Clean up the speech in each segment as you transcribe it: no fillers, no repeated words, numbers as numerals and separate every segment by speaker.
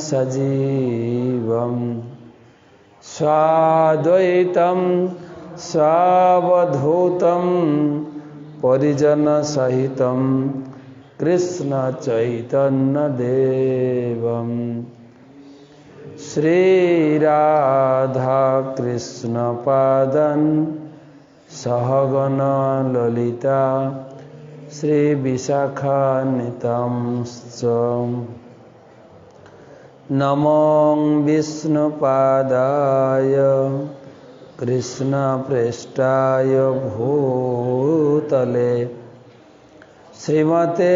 Speaker 1: सजीवं स्वाद्वैतं स्वावधूतं परिजन सहितं कृष्ण चैतन्य देवं श्री राधा कृष्ण पादं सहगण ललिता श्री विशाखान्वितांश्च नमो विष्णुपादाय कृष्णप्रेष्ठाय भूतले श्रीमते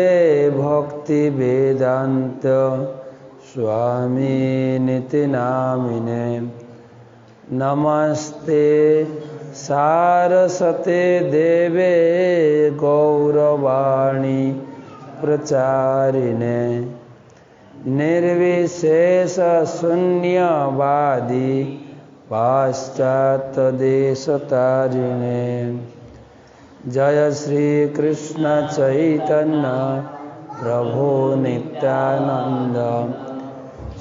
Speaker 1: भक्तिवेदान्त स्वामिनिति नामिने नमस्ते सारस्वते देवे गौरवाणी प्रचारिणे निर्विशेष शून्यवादी पाश्चात्य देशतारिणे जय श्री कृष्ण चैतन्य प्रभु नित्यानंद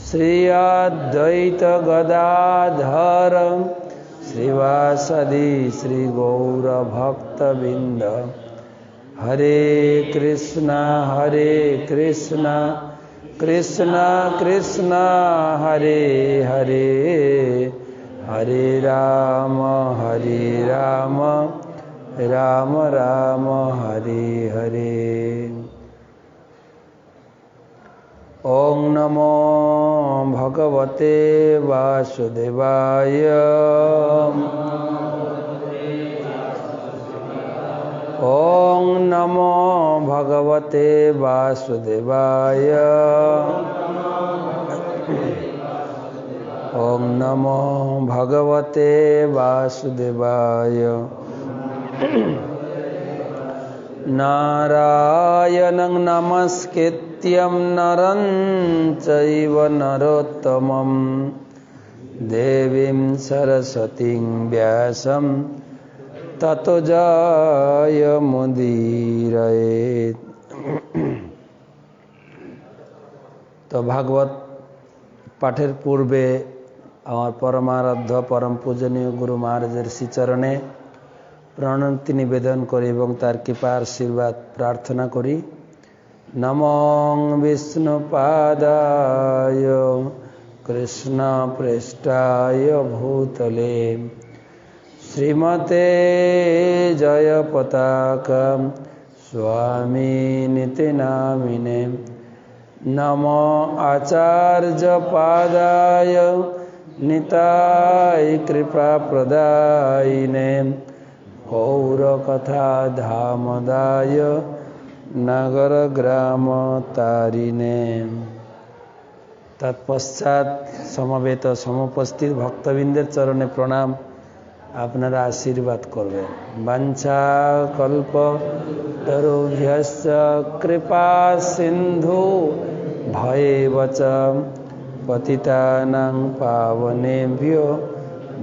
Speaker 1: श्री अद्वैत गदाधर श्रीवासदि श्री गौर भक्तबिंद हरे कृष्णा कृष्ण कृष्ण हरे हरे हरे राम राम राम हरे हरे। ओम नमो भगवते वासुदेवाय ओम नमो भगवते वासुदेवाय ओम नमो भगवते वासुदेवाय नारायणं नमस्कृत्यं नरं चैव नरोत्तमं देवीं सरस्वतीं व्यासं ततो जयमुदीरयेत्। तो भागवत पाठेर पूर्वे आमार परमाराध्य परम पूजनीय गुरु महाराजेर श्रीचरणे प्रणति निवेदन करी एवं तार कृपा आशीर्वाद प्रार्थना करी। नमो विष्णुपादाय कृष्ण प्रेष्ठाय भूतले श्रीमते जय पताका स्वामिनिति नामिने नमो आचार्य पादाय निताय कृपा प्रदायिने गौर कथा धामदाय नगर ग्राम तारिणे। तत्पश्चात समवेत समुपस्थित भक्तबिंदेर चरणे प्रणाम आपनारा आशीर्वाद करबेन। वाञ्छा कल्प तरुभ्यश्च कृपा सिंधु भयेवच पतितानां पावनेभ्यो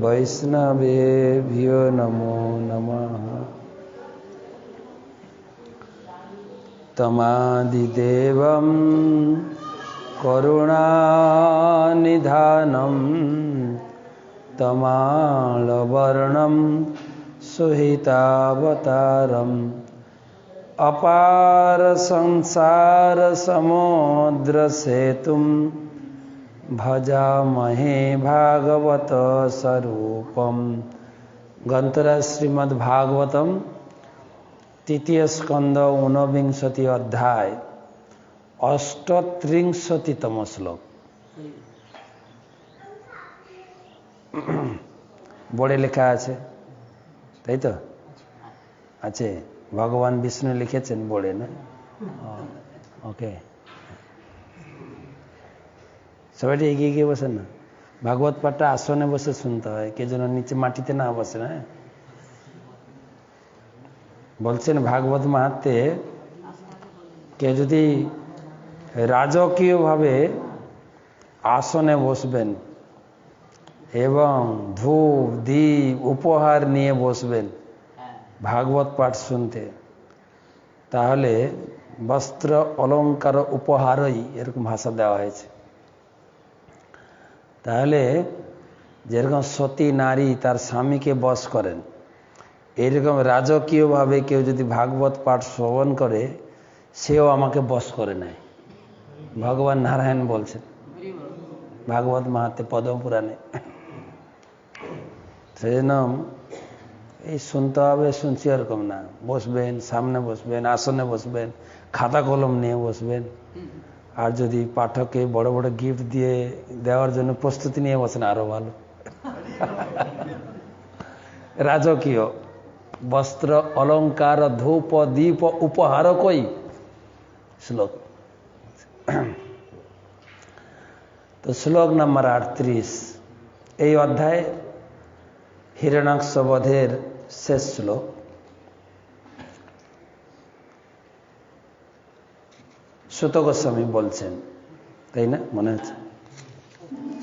Speaker 1: वैष्णवेभ्यो नमो नमः। तमादिदेवं करुणानिधानं तमालवर्णं सुहितावतारम् अपार संसार समुद्र सेतुं भजामहे भागवत स्वरूपम। ग्रंथराज श्रीमद्भागवतम तृतीय स्कंद 49 अध्याय 38तम श्लोक। बोर्डे लेखा आछे ताई तो आछे भगवान विष्णु लिखेছেন बोर्डे ना ओके সবাই এগিয়ে গিয়ে বসেন না। ভাগবত পাঠটা আসনে বসে শুনতে হয়, কে যেন নিচে মাটিতে না বসে না। বলছেন ভাগবত মাহাত্ম্যে কে যদি রাজকীয়ভাবে আসনে বসবেন এবং ধূপ দীপ উপহার নিয়ে বসবেন ভাগবত পাঠ শুনতে, তাহলে বস্ত্র অলঙ্কার উপহারই এরকম ভাষা দেওয়া হয়েছে। তাহলে যেরকম সতী নারী তার স্বামীকে বশ করেন, এইরকম রাজকীয়ভাবে কেউ যদি ভাগবত পাঠ শ্রবণ করে সেও আমাকে বশ করে নেয়। ভগবান নারায়ণ বলছেন ভাগবত মাহাত্ম্যে পদ্ম পুরাণে। সেই জন্য এই শুনতে হবে, শুনছি এরকম না। বসবেন, সামনে বসবেন, আসনে বসবেন, খাতা কলম নিয়ে বসবেন। আর যদি পাঠককে বড় বড় গিফট দিয়ে দেওয়ার জন্য প্রস্তুতি নিয়ে বসেন আরো ভালো। রাজকীয় বস্ত্র অলঙ্কার ধূপ দীপ উপহার কই শ্লোক। তো শ্লোক নাম্বার 38 এই অধ্যায় হিরণ্যাক্ষ বধের শেষ শ্লোক। সুত গোস্বামী বলছেন, তাই না? মনে হচ্ছে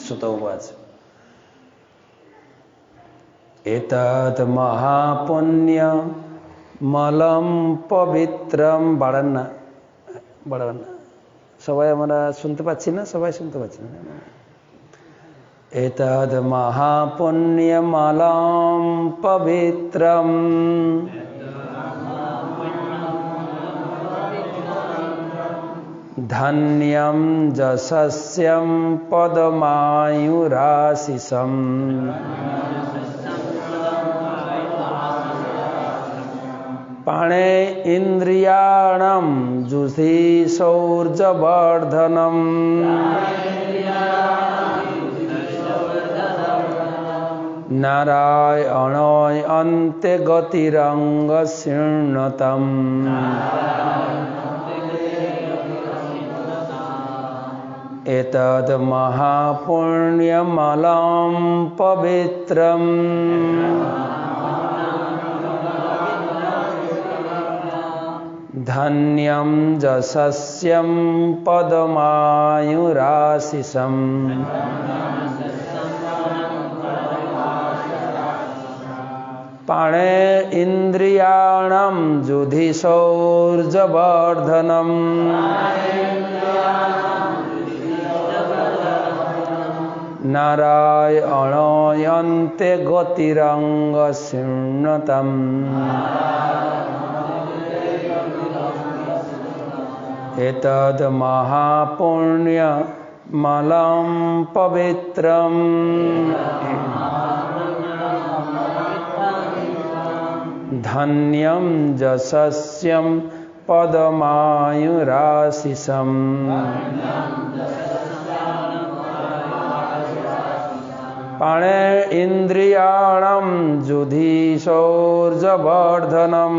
Speaker 1: সুত আছে, এতদ মহাপুণ্য মলম পবিত্রম। বাড়ান না, বাড়ান না, সবাই আমরা শুনতে পাচ্ছি না, সবাই শুনতে পাচ্ছি না। এতদ মহাপুণ্য মলম পবিত্রম ধন্যম যশস্যম পদমায়ুরাশিষম পাণে ইন্দ্রিয়াণম যুধি সৌর্যবর্ধনম নারায়ণয় অন্তে গতিরঙ্গ শীর্ণতম। এতদ মহাপুণ্যমলম পবিত্রম ধন্যম যশস্যম পদমায়ুরাশিষম পাণে ইন্দ্রিয়াণম যুধি সৌর্যবর্ধনম নারায়ণয়ন্তে গতিরঙ্গ শীর্ণতম। এতদ মহাপুণ্য মলম পবিত্রম ধন্যম যশস্যম পদমায়ুরাশিষম পাণে ইন্দ্রিয়াণম যুধি সৌর্যবর্ধনম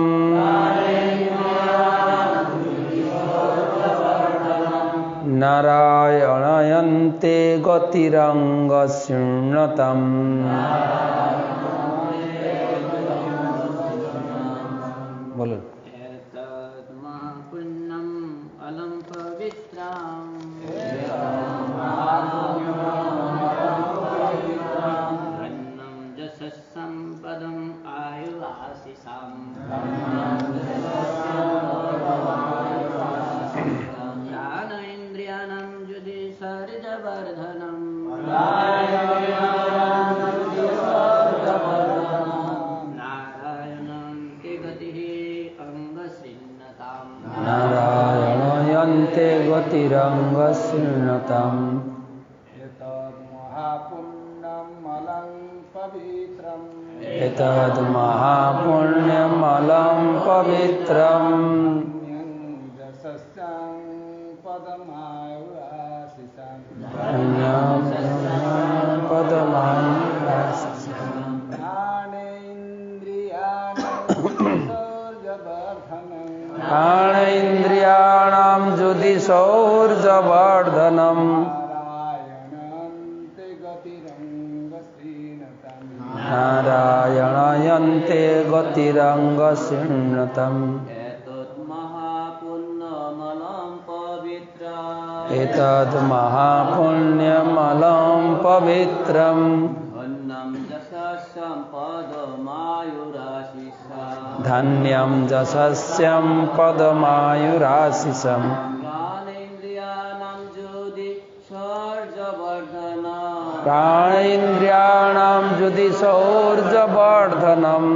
Speaker 1: নারায়ণয়ন্তে গতিরঙ্গ শীর্ণতম। বলুন। নারায়ণয়ন্তে গতিরঙ্গ শীর্ণতম।
Speaker 2: এতদ মহাপুণ্যম মলং পবিত্রম
Speaker 1: এতদ মহাপুণ্যমলম পবিত্রম
Speaker 2: যশস্যং পদমায়ুরাশিষম
Speaker 1: ধন্যম পদমায়ুরাশিষম প্রাণেন্দ্রিয়াণাম যুধি সৌর্যবর্ধনম নারায়ণয়ন্তে গতিরঙ্গ শীর্ণতম। এতদ মহাপুণ্যমলম পবিত্রম ধন্যম যশস্যম পদমায়ুরাশিষম प्राणेन्द्रियाणां युधि शौर्यवर्धनम्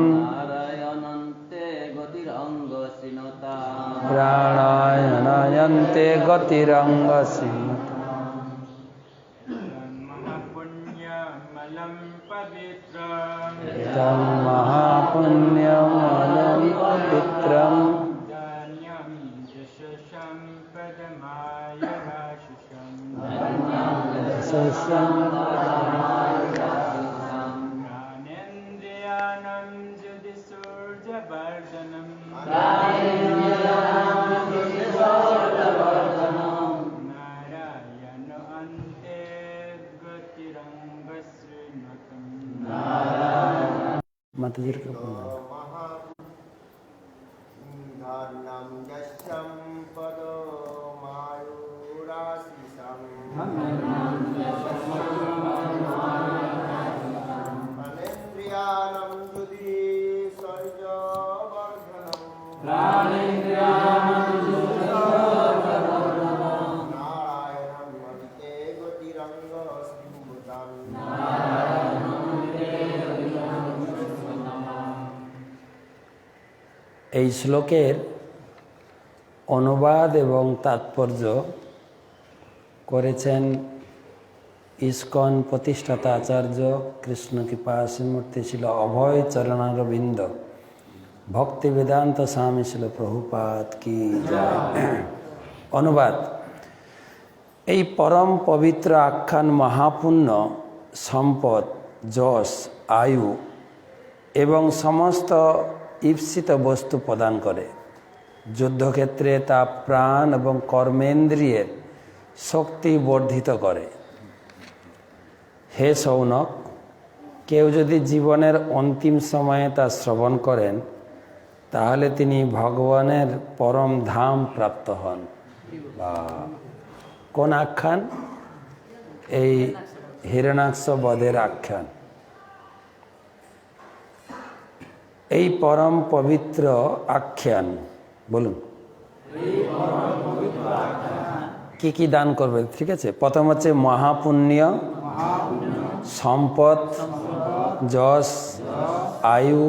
Speaker 1: प्राणायनायन्ते गतिरङ्गसीता इदं महापुण्यमलं पवित्रम् माताजी का এই শ্লোকের অনুবাদ এবং তাৎপর্য করেছেন ইস্কন প্রতিষ্ঠাতা আচার্য কৃষ্ণ কৃপাসিমূর্তি ছিল অভয় চরণারবিন্দ ভক্তি বেদান্ত স্বামী ছিল প্রভুপাদ কি জয়। অনুবাদ: এই পরম পবিত্র আখ্যান মহাপুণ্য, সম্পদ, যশ, আয়ু এবং সমস্ত ঈপ্সিত বস্তু প্রদান করে। যুদ্ধক্ষেত্রে তা প্রাণ এবং কর্মেন্দ্রিয়ের শক্তি বর্ধিত করে। হে শৌনক, কেউ যদি জীবনের অন্তিম সময়ে তা শ্রবণ করেন তাহলে তিনি ভগবানের পরম ধাম প্রাপ্ত হন। বা কোন আখ্যান? এই হিরণ্যাক্ষ বধের আখ্যান। এই পরম পবিত্র আখ্যান, বলুন কি কি দান করবে? ঠিক আছে, প্রথম হচ্ছে মহাপুণ্য, সম্পদ, যশ, আয়ু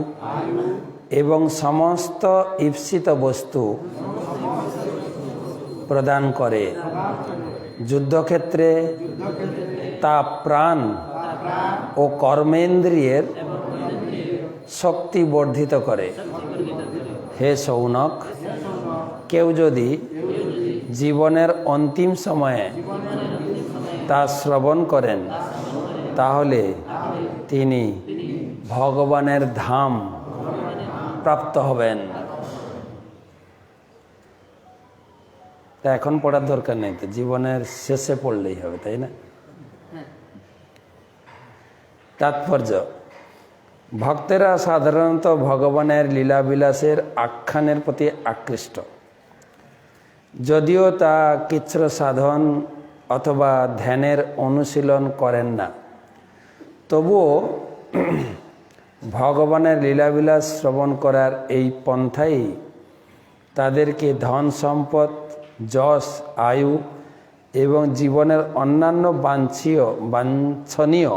Speaker 1: এবং সমস্ত ঈপ্সিত বস্তু প্রদান করে। যুদ্ধক্ষেত্রে তা প্রাণ ও কর্মেন্দ্রিয়ের শক্তি বর্ধিত করে। হে শৌনক, কেউ যদি জীবনের অন্তিম সময়ে তা শ্রবণ করেন তাহলে তিনি ভগবানের ধাম প্রাপ্ত হবেন। তা এখন পড়ার দরকার নেই, তো জীবনের শেষে পড়লেই হবে, তাই না? তাৎপর্য: ভক্তেরা সাধারণত ভগবানের লীলাবিলাসের আখ্যানের প্রতি আকৃষ্ট। যদিও তা কৃচ্ছ্র সাধন অথবা ধ্যানের অনুশীলন করেন না, তবুও ভগবানের লীলাবিলাস শ্রবণ করার এই পন্থাই তাদেরকে ধন সম্পদ, যশ, আয়ু এবং জীবনের অন্যান্য বাঞ্ছনীয়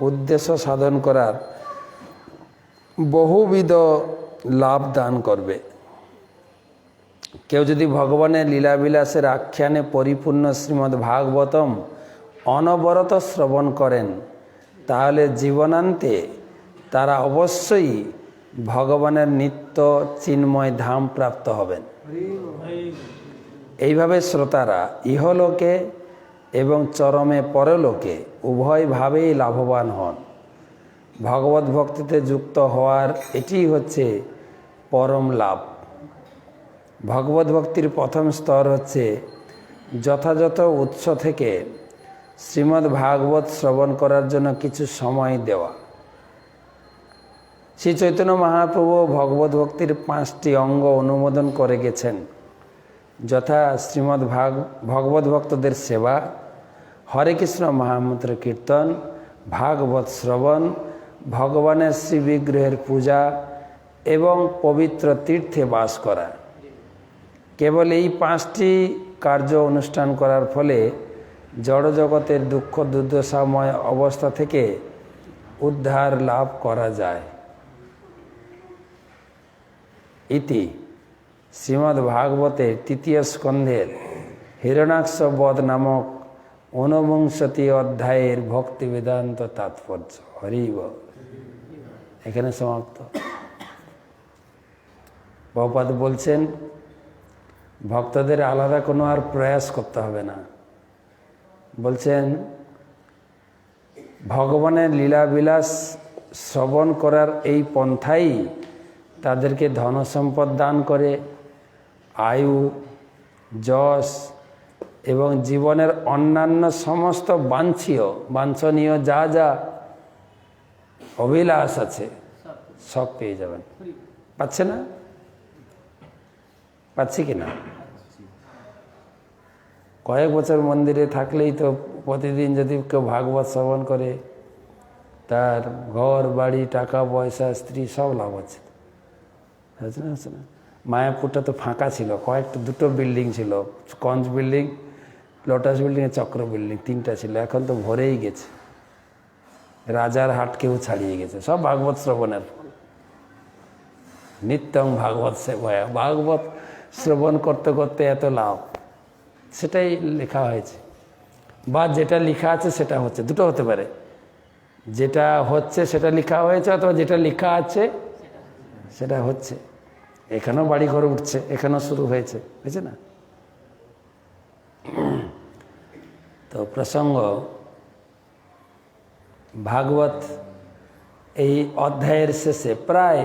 Speaker 1: উদ্দেশ্য সাধন করার বহুবিধ লাভ দান করবে। কেউ যদি ভগবানের লীলাবিলাসের আখ্যানে পরিপূর্ণ শ্রীমদ্ ভাগবতম অনবরত শ্রবণ করেন তাহলে জীবনান্তে তারা অবশ্যই ভগবানের নিত্য চিন্ময় ধাম প্রাপ্ত হবেন। এইভাবে শ্রোতারা ইহলোকে এবং চরমে পরলোকে উভয়ভাবেই লাভবান হন। ভগবত ভক্তিতে যুক্ত হওয়ার এটি হচ্ছে পরম লাভ। ভগবত ভক্তির প্রথম স্তর হচ্ছে যথাযথ উৎস থেকে শ্রীমদ্ ভাগবত শ্রবণ করার জন্য কিছু সময় দেওয়া। শ্রী চৈতন্য মহাপ্রভু ভগবত ভক্তির 5টি অঙ্গ অনুমোদন করে গেছেন, যথা শ্রীমদ্ ভগবত ভক্তদের সেবা, হরে কৃষ্ণ মহামন্ত্র কীর্তন, ভাগবত শ্রবণ, ভগবানের শ্রীবিগ্রহের পূজা এবং পবিত্র তীর্থে বাস করা। কেবল এই 5টি কার্য অনুষ্ঠান করার ফলে জড় জগতের দুঃখ দুর্দশাময় অবস্থা থেকে উদ্ধার লাভ করা যায়। ইতি শ্রীমদ্ ভাগবতের তৃতীয় স্কন্ধের হিরণাক্ষ বধ নামক 49 অধ্যায়ের ভক্তি বেদান্ত তাৎপর্য। হরি বল। এখানে সমাপ্ত। প্রভুপাদ বলছেন ভক্তদের আলাদা কোনো আর প্রয়াস করতে হবে না। বলছেন ভগবানের লীলাবিলাস শ্রবণ করার এই পন্থাই তাদেরকে ধন সম্পদ দান করে, আয়ু, যশ এবং জীবনের অন্যান্য সমস্ত বাঞ্ছনীয় যা যা অভিলাষ আছে সব পেয়ে যাবেন। পাচ্ছে না? পাচ্ছি কি না? কয়েক বছর মন্দিরে থাকলেই তো প্রতিদিন যদি কেউ ভাগবত শ্রবণ করে তার ঘর বাড়ি টাকা পয়সা স্ত্রী সব লাভ আছে। হচ্ছে না? হচ্ছে না? মায়াপুরটা তো ফাঁকা ছিল, দুটো বিল্ডিং ছিল, স্কঞ্জ বিল্ডিং, লোটাস বিল্ডিং, চক্র বিল্ডিং, 3টা ছিল। এখন তো ভরেই গেছে। রাজার হাটকেও ছাড়িয়ে গেছে, সব ভাগবত শ্রবণের। নিত্যং ভাগবত সেবায়, ভাগবত শ্রবণ করতে করতে এত লাভ, সেটাই লেখা হয়েছে। বা যেটা লেখা আছে সেটা হচ্ছে, দুটো হতে পারে। যেটা হচ্ছে সেটা লেখা হয়েছে, অথবা যেটা লেখা আছে সেটা হচ্ছে। এখানেও বাড়ি ঘর উঠছে, এখানেও শুরু হয়েছে, বুঝছে না? তো প্রসঙ্গ ভাগবত এই অধ্যায়ের শেষে প্রায়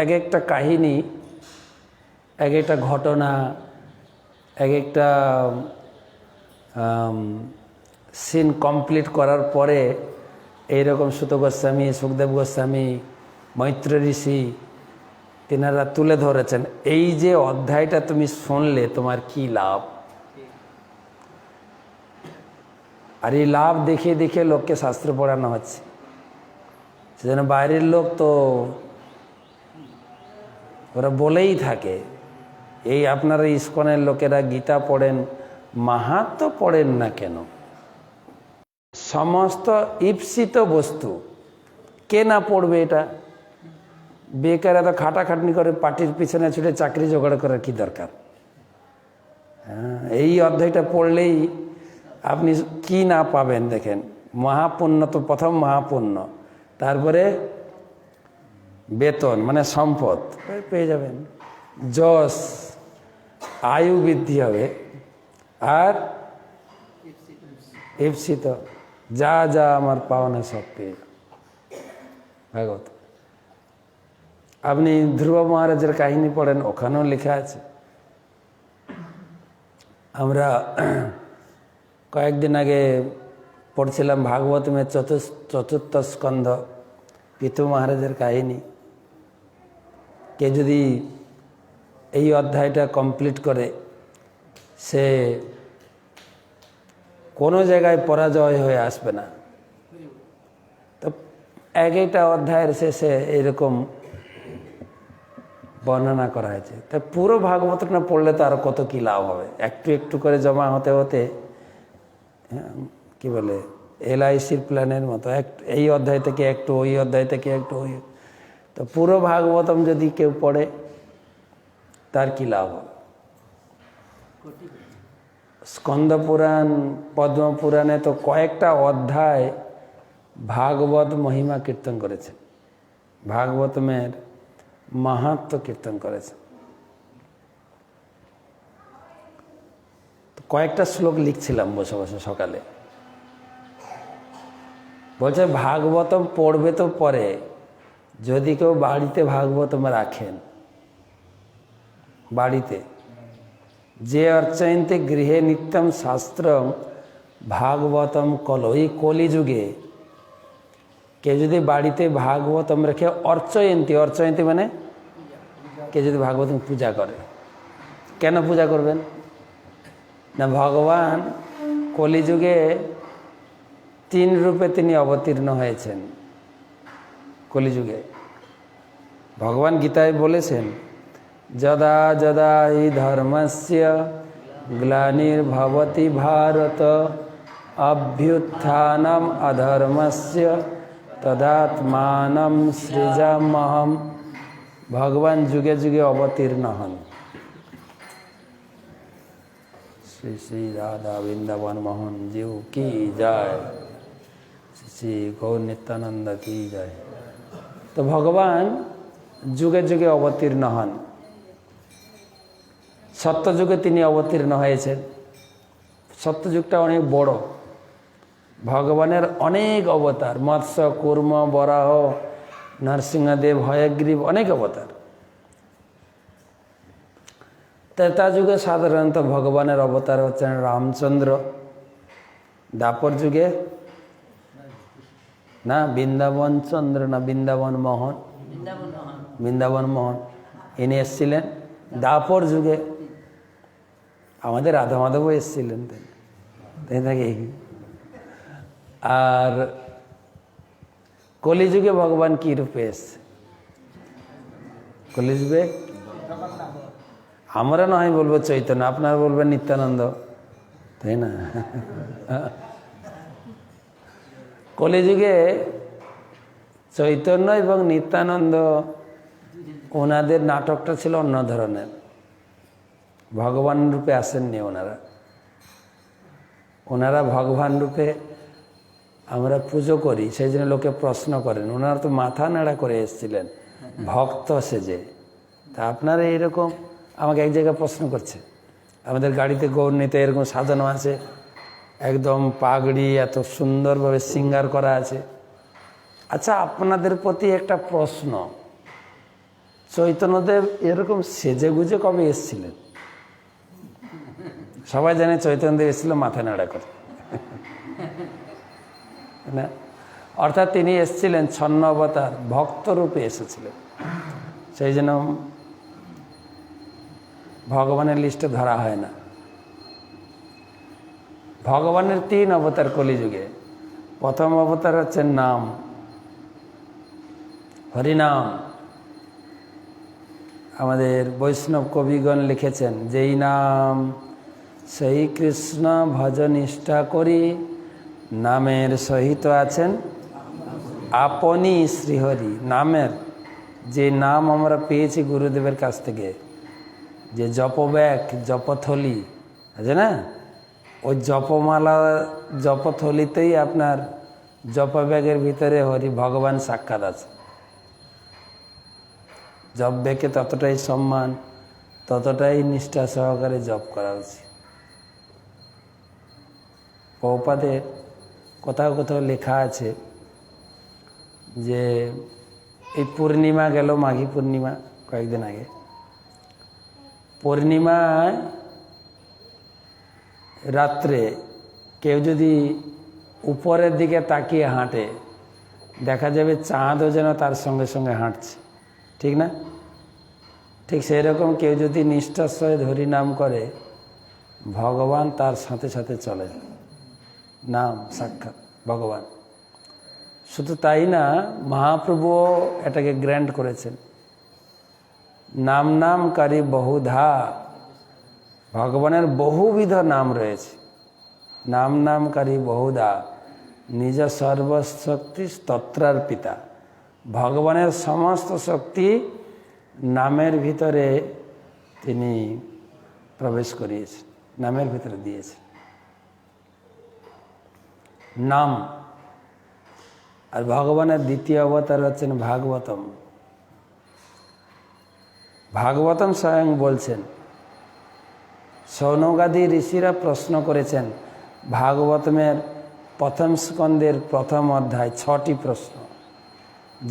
Speaker 1: এক একটা কাহিনী, এক একটা ঘটনা, এক একটা সিন কমপ্লিট করার পরে এইরকম সুত গোস্বামী, সুখদেব গোস্বামী, মৈত্র ঋষি তিনারা তুলে ধরেছেন এই যে অধ্যায়টা তুমি শুনলে তোমার কি লাভ। আর এই লাভ দেখে দেখে লোককে শাস্ত্র পড়ানো হচ্ছে। সেজন্য বাইরের লোক তো ওরা বলেই থাকে, এই আপনারা ইস্কনের লোকেরা গীতা পড়েন, মাহাত্ম্য পড়েন না কেন? সমস্ত ঈপ্সিত বস্তু কে না পড়বে? এটা বেকার এত খাটাখাটনি করে পার্টির পিছনে ছুটে চাকরি জোগাড় করার কি দরকার? এই অধ্যায়টা পড়লেই আপনি কি না পাবেন দেখেন। মহাপুণ্য তো প্রথম মহাপুণ্য, তারপরে বেতন মানে সম্পদ পেয়ে যাবেন, যশ, আয়ু বৃদ্ধি হবে, আর ঈপ্সিত যা যা আমার পাওনা সব পেয়ে ভাগবত। আপনি ধ্রুব মহারাজের কাহিনী পড়েন, ওখানেও লেখা আছে। আমরা কয়েকদিন আগে পড়ছিলাম ভাগবতমের চতুর্থ স্কন্ধ, পিতু মহারাজের কাহিনী। কে যদি এই অধ্যায়টা কমপ্লিট করে সে কোনো জায়গায় পরাজয় হয়ে আসবে না। তো এক একটা অধ্যায়ের শেষে এরকম বর্ণনা করা হয়েছে। তা পুরো ভাগবতটা না পড়লে তো আরো কত কি লাভ হবে। একটু একটু করে জমা হতে হতে কি বলে LICর প্ল্যানের মতো, এই অধ্যায় থেকে একটু, ওই অধ্যায় থেকে একটু, ওই। তো পুরো ভাগবতম যদি কেউ পড়ে তার কি লাভ হবে? স্কন্দ পুরাণ, পদ্ম পুরাণে তো কয়েকটা অধ্যায় ভাগবত মহিমা কীর্তন করেছে, ভাগবতমের মাহাত্ম্য কীর্তন করেছে। কয়েকটা শ্লোক লিখছিলাম বসে বসে সকালে। বলছে ভাগবতম পড়বে তো পরে, যদি কেউ বাড়িতে ভাগবতম রাখেন, বাড়িতে যে অর্চয়ন্তে গৃহে নিত্যম শাস্ত্রম ভাগবতম কলো, এই কলিযুগে কেউ যদি বাড়িতে ভাগবতম রেখে অর্চয়ন্তী মানে কেউ যদি ভাগবতম পূজা করে, কেন পূজা করবেন না? ভগবান কলিযুগে 3 রূপে তিনি অবতীর্ণ হয়েছেন। কলিযুগে ভগবান গীতায় বলেছেন, যদা যদা হি ধর্মস্য গ্লানির্ভবতি ভারত अभ्युत्थानम अधर्मस्य तदात्मानं सृजाम्यहम्। भगवान जुगे जुगे अवतीर्ण हन। श्री श्री राधा वृंदावन मोहन जीव की जय। श्री गौर नित्यानंद की जय। तो भगवान जुगे जुगे अवतीर्ण हन। सत्य जुगे তিনি অবতীর্ণ হয়েছেন। সত্য যুগটা অনেক বড়। ভগবানের অনেক অবতার, মৎস্য কূর্ম বরাহ নরসিংহদেব হয়গ্রীব অনেক অবতার। ত্রেতা যুগে সাধারণত ভগবানের অবতার হচ্ছেন রামচন্দ্র। দ্বাপর যুগে না বৃন্দাবন চন্দ্র না বৃন্দাবন মোহন, বৃন্দাবন মোহন ইনি এসেছিলেন দ্বাপর যুগে। আমাদের রাধা মাধবও এসেছিলেন, তাই নাকি? আর কলিযুগে ভগবান কি রূপে এসছে? কলিযুগে আমরা নয় বলবো চৈতন্য, আপনারা বলবেন নিত্যানন্দ, তাই না? কলিযুগে চৈতন্য এবং নিত্যানন্দ ওনাদের নাটকটা ছিল অন্য ধরনের। ভগবান রূপে আসেননি ওনারা। ওনারা ভগবান রূপে আমরা পুজো করি, সেই জন্য লোকে প্রশ্ন করেন। ওনারা তো মাথা নাড়া করে এসেছিলেন ভক্ত সেজে। তা আপনারা এইরকম আমাকে এক জায়গায় প্রশ্ন করছে, আমাদের গাড়িতে গৌরনীতে এরকম সাজানো আছে, একদম পাগড়ি এত সুন্দরভাবে শৃঙ্গার করা আছে। আচ্ছা, আপনাদের প্রতি একটা প্রশ্ন, চৈতন্যদেব এরকম সেজে গুজে কবে এসেছিলেন? সবাই জানে চৈতন্যদেব এসেছিল মাথা নাড়া করে, না? অর্থাৎ তিনি এসেছিলেন ছন্ন অবতার, ভক্ত রূপে এসেছিলেন। সেই জন্য ভগবানের লিস্টে ধরা হয় না। ভগবানের 3 অবতার কলিযুগে। প্রথম অবতার হচ্ছে নাম, হরিনাম। আমাদের বৈষ্ণব কবিগণ লিখেছেন, যেই নাম সেই কৃষ্ণ ভজ নিষ্ঠা করি, নামের সহিত আছেন আপনি শ্রীহরি। নামের যে নাম আমরা পেয়েছি গুরুদেবের কাছ থেকে, যে জপব্যাগ জপথলি আছে না, ওই জপমালা জপথলিতেই আপনার জপব্যাগের ভিতরে হরি ভগবান সাক্ষাৎ আছে। জপ ব্যাগে ততটাই সম্মান, ততটাই নিষ্ঠা সহকারে জপ করা উচিত। প্রভুপাদের কোথাও কোথাও লেখা আছে যে এই পূর্ণিমা গেল, মাঘী পূর্ণিমা কয়েকদিন আগে, পূর্ণিমায় রাত্রে কেউ যদি উপরের দিকে তাকিয়ে হাঁটে, দেখা যাবে চাঁদও যেন তার সঙ্গে সঙ্গে হাঁটছে, ঠিক না? ঠিক সেই রকম কেউ যদি নিষ্ঠার সহিত হরিনাম করে, ভগবান তার সাথে সাথে চলে। নাম সাক্ষাৎ ভগবান। শুধু তাই না, মহাপ্রভুও এটাকে গ্র্যান্ড করেছেন। নাম নামকারী বহুধা, ভগবানের বহুবিধ নাম রয়েছে। নাম নামকারী বহুধা, নিজ সর্বশক্তি স্তোত্রার পিতা। ভগবানের সমস্ত শক্তি নামের ভিতরে তিনি প্রবেশ করিয়েছেন, নামের ভিতরে দিয়েছেন নাম। আর ভগবানের দ্বিতীয় অবতার হচ্ছেন ভাগবতম। ভাগবতম স্বয়ং বলছেন, সৌনকাদি ঋষিরা প্রশ্ন করেছেন ভাগবতমের প্রথম স্কন্ধের প্রথম অধ্যায় 6টি প্রশ্ন,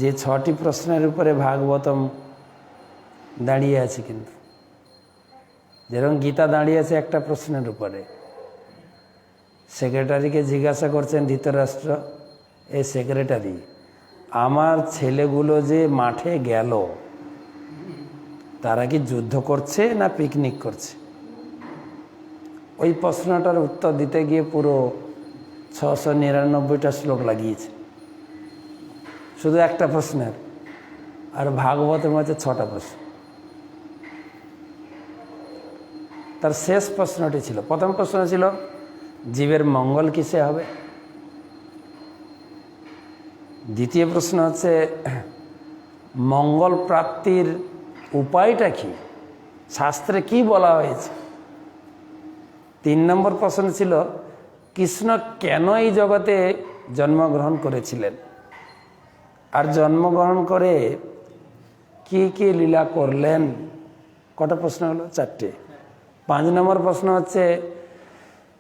Speaker 1: যে 6টি প্রশ্নের উপরে ভাগবতম দাঁড়িয়ে আছে। কিন্তু যেরকম গীতা দাঁড়িয়ে আছে একটা প্রশ্নের উপরে। সেক্রেটারিকে জিজ্ঞাসা করছেন ধৃতরাষ্ট্র, এই সেক্রেটারি, আমার ছেলেগুলো যে মাঠে গেল, তারা কি যুদ্ধ করছে না পিকনিক করছে? ওই প্রশ্নটার উত্তর দিতে গিয়ে পুরো 699টা শ্লোক লাগিয়েছে শুধু একটা প্রশ্নের। আর ভাগবতের মধ্যে 6টা প্রশ্ন। তার শেষ প্রশ্নটি ছিল, প্রথম প্রশ্ন ছিল জীবের মঙ্গল কিসে হবে? দ্বিতীয় প্রশ্ন হচ্ছে মঙ্গল প্রাপ্তির উপায়টা কি, শাস্ত্রে কি বলা হয়েছে? 3 নম্বর প্রশ্ন ছিল কৃষ্ণ কেন এই জগতে জন্মগ্রহণ করেছিলেন, আর জন্মগ্রহণ করে কি কি লীলা করলেন। কটা প্রশ্ন হলো? 4টে। 5 নম্বর প্রশ্ন হচ্ছে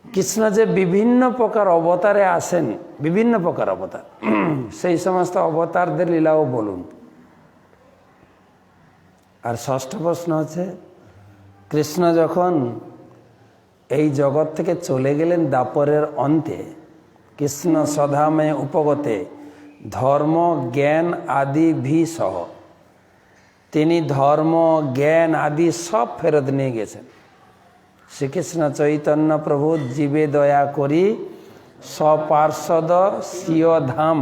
Speaker 1: কৃষ্ণ যে বিভিন্ন প্রকার অবতারে আসেন, বিভিন্ন প্রকার অবতার, সেই সমস্ত অবতারদের লীলাও বলুন। আর 6ষ্ঠ প্রশ্ন হচ্ছে কৃষ্ণ যখন এই জগৎ থেকে চলে গেলেন দ্বাপরের অন্তে, কৃষ্ণ সধামে উপগতে ধর্ম জ্ঞান আদি ভি সহ, তিনি ধর্ম জ্ঞান আদি সব ফেরত নিয়ে গেছেন। শ্রীকৃষ্ণ চৈতন্য প্রভু জীবে দয়া করি সপার্ষদ স্বীয় ধাম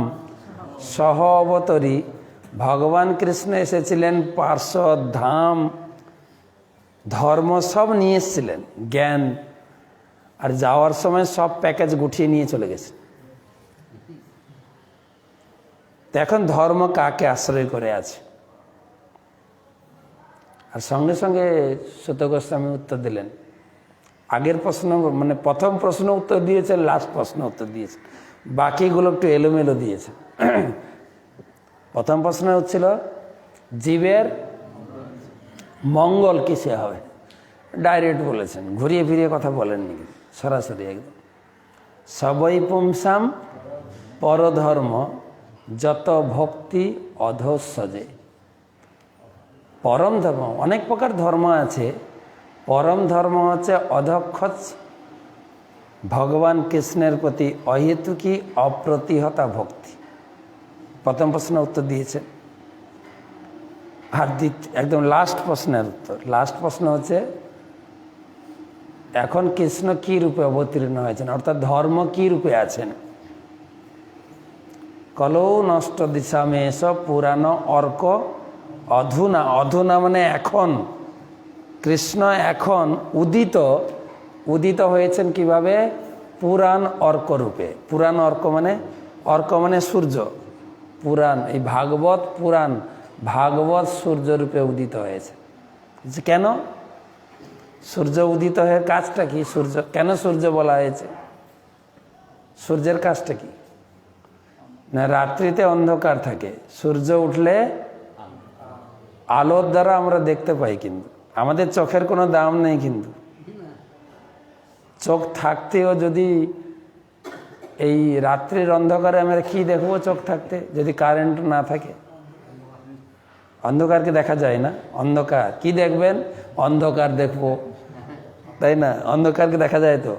Speaker 1: সহ অবতরী, ভগবান কৃষ্ণ এসেছিলেন পার্শ্বদ ধাম, ধর্ম সব নিয়ে এসেছিলেন, জ্ঞান, আর যাওয়ার সময় সব প্যাকেজ গুছিয়ে নিয়ে চলে গেছে। এখন ধর্ম কাকে আশ্রয় করে আছে? আর সঙ্গে সঙ্গে সুত গোস্বামী উত্তর দিলেন। আগের প্রশ্ন মানে প্রথম প্রশ্ন উত্তর দিয়েছেন, লাস্ট প্রশ্ন উত্তর দিয়েছেন, বাকিগুলো একটু এলোমেলো দিয়েছেন। প্রথম প্রশ্ন হচ্ছিল জীবের মঙ্গল কিসে হবে, ডাইরেক্ট বলেছেন, ঘুরিয়ে ফিরিয়ে কথা বলেননি, সরাসরি একদম। সবই পুংসাম পরধর্ম যত ভক্তি অধঃসজে। পরম ধর্ম, অনেক প্রকার ধর্ম আছে, পরম ধর্ম হচ্ছে অধক্ষজ ভগবান কৃষ্ণের প্রতি অহেতুকী অপ্রতিহতা ভক্তি। প্রথম প্রশ্ন উত্তর দিয়েছেন। আর একদম লাস্ট প্রশ্নের উত্তর, লাস্ট প্রশ্ন হচ্ছে এখন কৃষ্ণ কি রূপে অবতীর্ণ হয়েছেন, অর্থাৎ ধর্ম কি রূপে আছেন। কলৌ নষ্ট দিশামে এসব পুরাণ অর্ক অধুনা, অধুনা মানে এখন, কৃষ্ণ এখন উদিত হয়েছেন কিভাবে? পুরাণ অর্ক রূপে। পুরাণ অর্ক মানে সূর্য, পুরাণ, এই ভাগবত পুরাণ, ভাগবত সূর্য রূপে উদিত হয়েছে। কেন সূর্য উদিত হয়ে কাজটা কি? সূর্য কেন সূর্য বলা হয়েছে? সূর্যের কাজটা কি? না, রাত্রিতে অন্ধকার থাকে, সূর্য উঠলে আলোর দ্বারা আমরা দেখতে পাই, কিন্তু আমাদের চোখের কোনো দাম নেই। কিন্তু চোখ থাকতেও যদি এই রাত্রির অন্ধকারে আমরা কি দেখবো? চোখ থাকতে যদি কারেন্ট না থাকে, অন্ধকারকে দেখা যায় না। অন্ধকার কি দেখবেন? অন্ধকার দেখবো, তাই না? অন্ধকারকে দেখা যায় তো,